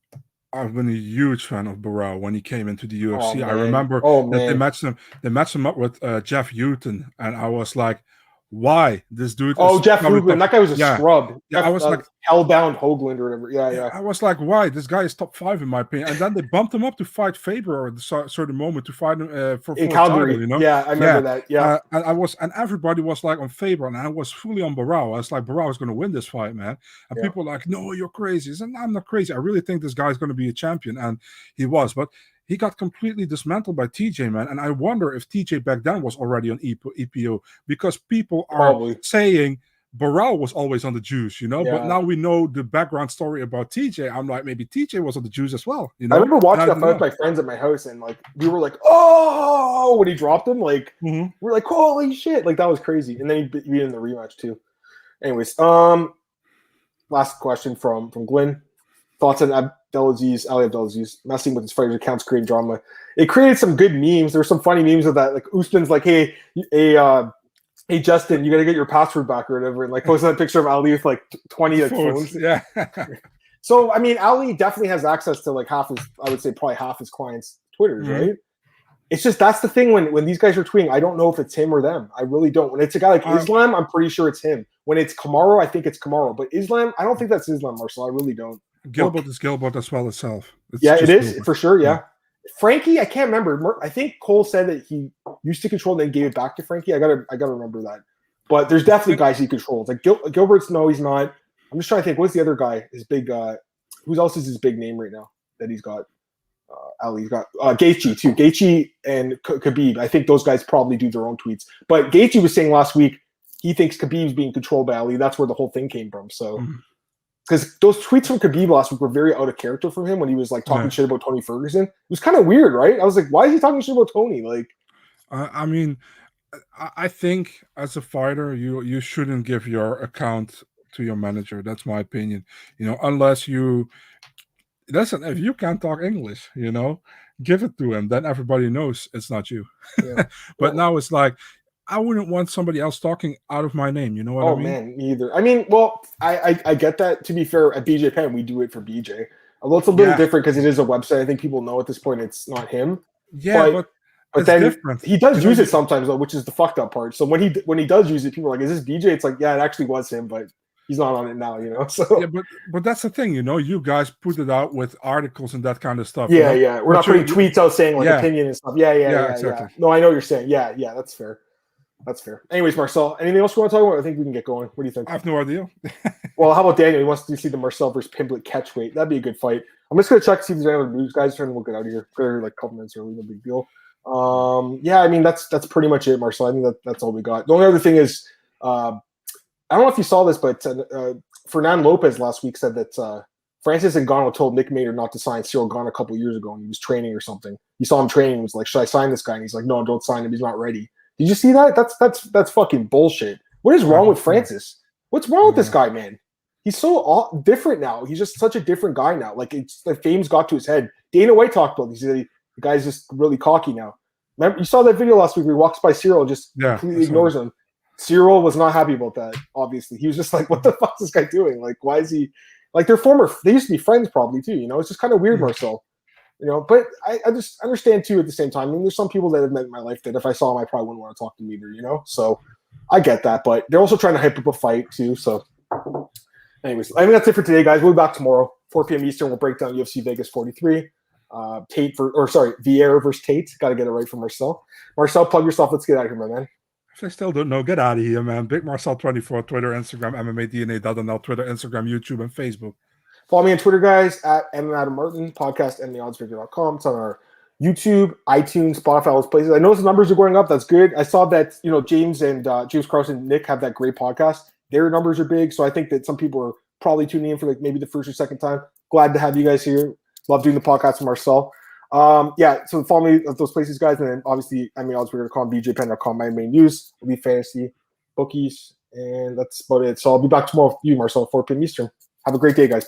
Speaker 2: I've been a huge fan of Barrow when he came into the UFC. I remember that they matched him up with Jeff Houghton, and I was like, why this dude?
Speaker 1: Oh, Jeff Hoogland. That guy was a scrub.
Speaker 2: Yeah, I was like
Speaker 1: hellbound Hoagland or whatever. Yeah.
Speaker 2: I was like, why? This guy is top 5 in my opinion. And then they bumped him up to fight Faber at a certain moment to fight him for
Speaker 1: Calgary.
Speaker 2: Title, you know?
Speaker 1: Yeah, I remember that. Yeah,
Speaker 2: and everybody was like on Faber, and I was fully on Barrow. I was like, Barrow is going to win this fight, man. And people were like, no, you're crazy. And I'm not crazy. I really think this guy is going to be a champion, and he was, but. He got completely dismantled by TJ, man. And I wonder if TJ back then was already on EPO because people are saying Barrow was always on the juice, you know? Yeah. But now we know the background story about TJ. I'm like, maybe TJ was on the juice as well, you know?
Speaker 1: I remember watching that fight with my friends at my house, and like we were like, oh, when he dropped him, like we're like, holy shit. Like that was crazy. And then he beat in the rematch too. Anyways, last question from Glenn. thoughts on Abdelaziz, Ali Abdelaziz, messing with his fighters' accounts, creating drama. It created some good memes. There were some funny memes of that. Like Usman's like, hey, Justin, you got to get your password back or whatever. And like posting that picture of Ali with like 20 like, phones.
Speaker 2: Yeah.
Speaker 1: So, I mean, Ali definitely has access to like I would say probably half his clients' Twitters, right? It's just that's the thing when these guys are tweeting, I don't know if it's him or them. I really don't. When it's a guy like Islam, I'm pretty sure it's him. When it's Kamaru, I think it's Kamaru. But Islam, I don't think that's Islam, Marcel. I really don't.
Speaker 2: Gilbert is Gilbert as well itself.
Speaker 1: It is Gilbert. For sure, yeah. Frankie, I can't remember. I think Cole said that he used to control and then gave it back to Frankie. I gotta remember that. But there's definitely guys he controls. Like Gilbert's, no, he's not. I'm just trying to think. What's the other guy? His big. Who else is his big name right now that he's got? Ali's got Gaethje too. Gaethje and Khabib. I think those guys probably do their own tweets. But Gaethje was saying last week he thinks Khabib's being controlled by Ali. That's where the whole thing came from. So, because those tweets from Khabib last week were very out of character from him when he was like talking shit about Tony Ferguson. It was kind of weird, right? I was like, why is he talking shit about Tony? Like,
Speaker 2: I mean, I think as a fighter, you shouldn't give your account to your manager. That's my opinion. Unless you. Listen, if you can't talk English, give it to him. Then everybody knows it's not you. Yeah. But now it's like, I wouldn't want somebody else talking out of my name. You know what I mean?
Speaker 1: Oh, man, me either. I mean, well, I get that. To be fair, at BJ Penn, we do it for BJ. Although it's a little different because it is a website. I think people know at this point it's not him.
Speaker 2: Yeah, but
Speaker 1: then
Speaker 2: different.
Speaker 1: He does use it sometimes, though, which is the fucked up part. So when he does use it, people are like, is this BJ? It's like, yeah, it actually was him, but he's not on it now, So
Speaker 2: yeah, but that's the thing, you guys put it out with articles and that kind of stuff.
Speaker 1: Yeah, yeah. We're not putting tweets out saying like opinion and stuff. Yeah, exactly. No, I know what you're saying. Yeah, that's fair. That's fair. Anyways, Marcel, anything else you want to talk about? I think we can get going. What do you think?
Speaker 2: I have no idea.
Speaker 1: Well, how about Daniel? He wants to see the Marcel versus Pimblett catch weight. That'd be a good fight. I'm just gonna check to see if there's any other news, guys. Trying to look it out of here. We're like a couple minutes early, no big deal. Yeah, I mean that's pretty much it, Marcel. I think that's all we got. The only other thing is, I don't know if you saw this, but Fernan Lopez last week said that Francis Ngannou told Nick Mader not to sign Cyril Gane a couple years ago when he was training or something. He saw him training and was like, should I sign this guy? And he's like, no, don't sign him. He's not ready. Did you see that? That's fucking bullshit. What is wrong with Francis? What's wrong with this guy, man? He's so different now. He's just such a different guy now. Like, it's the fame's got to his head. Dana White talked about this. He said the guy's just really cocky now. Remember, you saw that video last week where he walks by Cyril and just completely ignores him. Cyril was not happy about that, obviously. He was just like, what the fuck is this guy doing? Like, why is he – like, they used to be friends probably too, It's just kind of weird, Marcel. But I just understand too at the same time. I mean, there's some people that have met in my life that if I saw them, I probably wouldn't want to talk to them either, So I get that. But they're also trying to hype up a fight too. So anyways, I think that's it for today, guys. We'll be back tomorrow, 4 p.m. Eastern. We'll break down UFC Vegas 43. Vieira versus Tate. Got to get it right for Marcel. Marcel, plug yourself. Let's get out of here, my man.
Speaker 2: If I still don't know, get out of here, man. Big Marcel24, Twitter, Instagram, MMADNA.nl, Twitter, Instagram, YouTube, and Facebook.
Speaker 1: Follow me on Twitter, guys, at Adam Martin, podcast, MMAOddsBreaker.com. It's on our YouTube, iTunes, Spotify, all those places. I noticed the numbers are going up. That's good. I saw that, James and James Carson and Nick have that great podcast. Their numbers are big. So I think that some people are probably tuning in for like maybe the first or second time. Glad to have you guys here. Love doing the podcast with Marcel. So follow me at those places, guys. And then obviously, MMAOddsBreaker.com, BJPenn.com, my main news, Elite Fantasy, bookies. And that's about it. So I'll be back tomorrow with you, Marcel, at 4 p.m. Eastern. Have a great day, guys.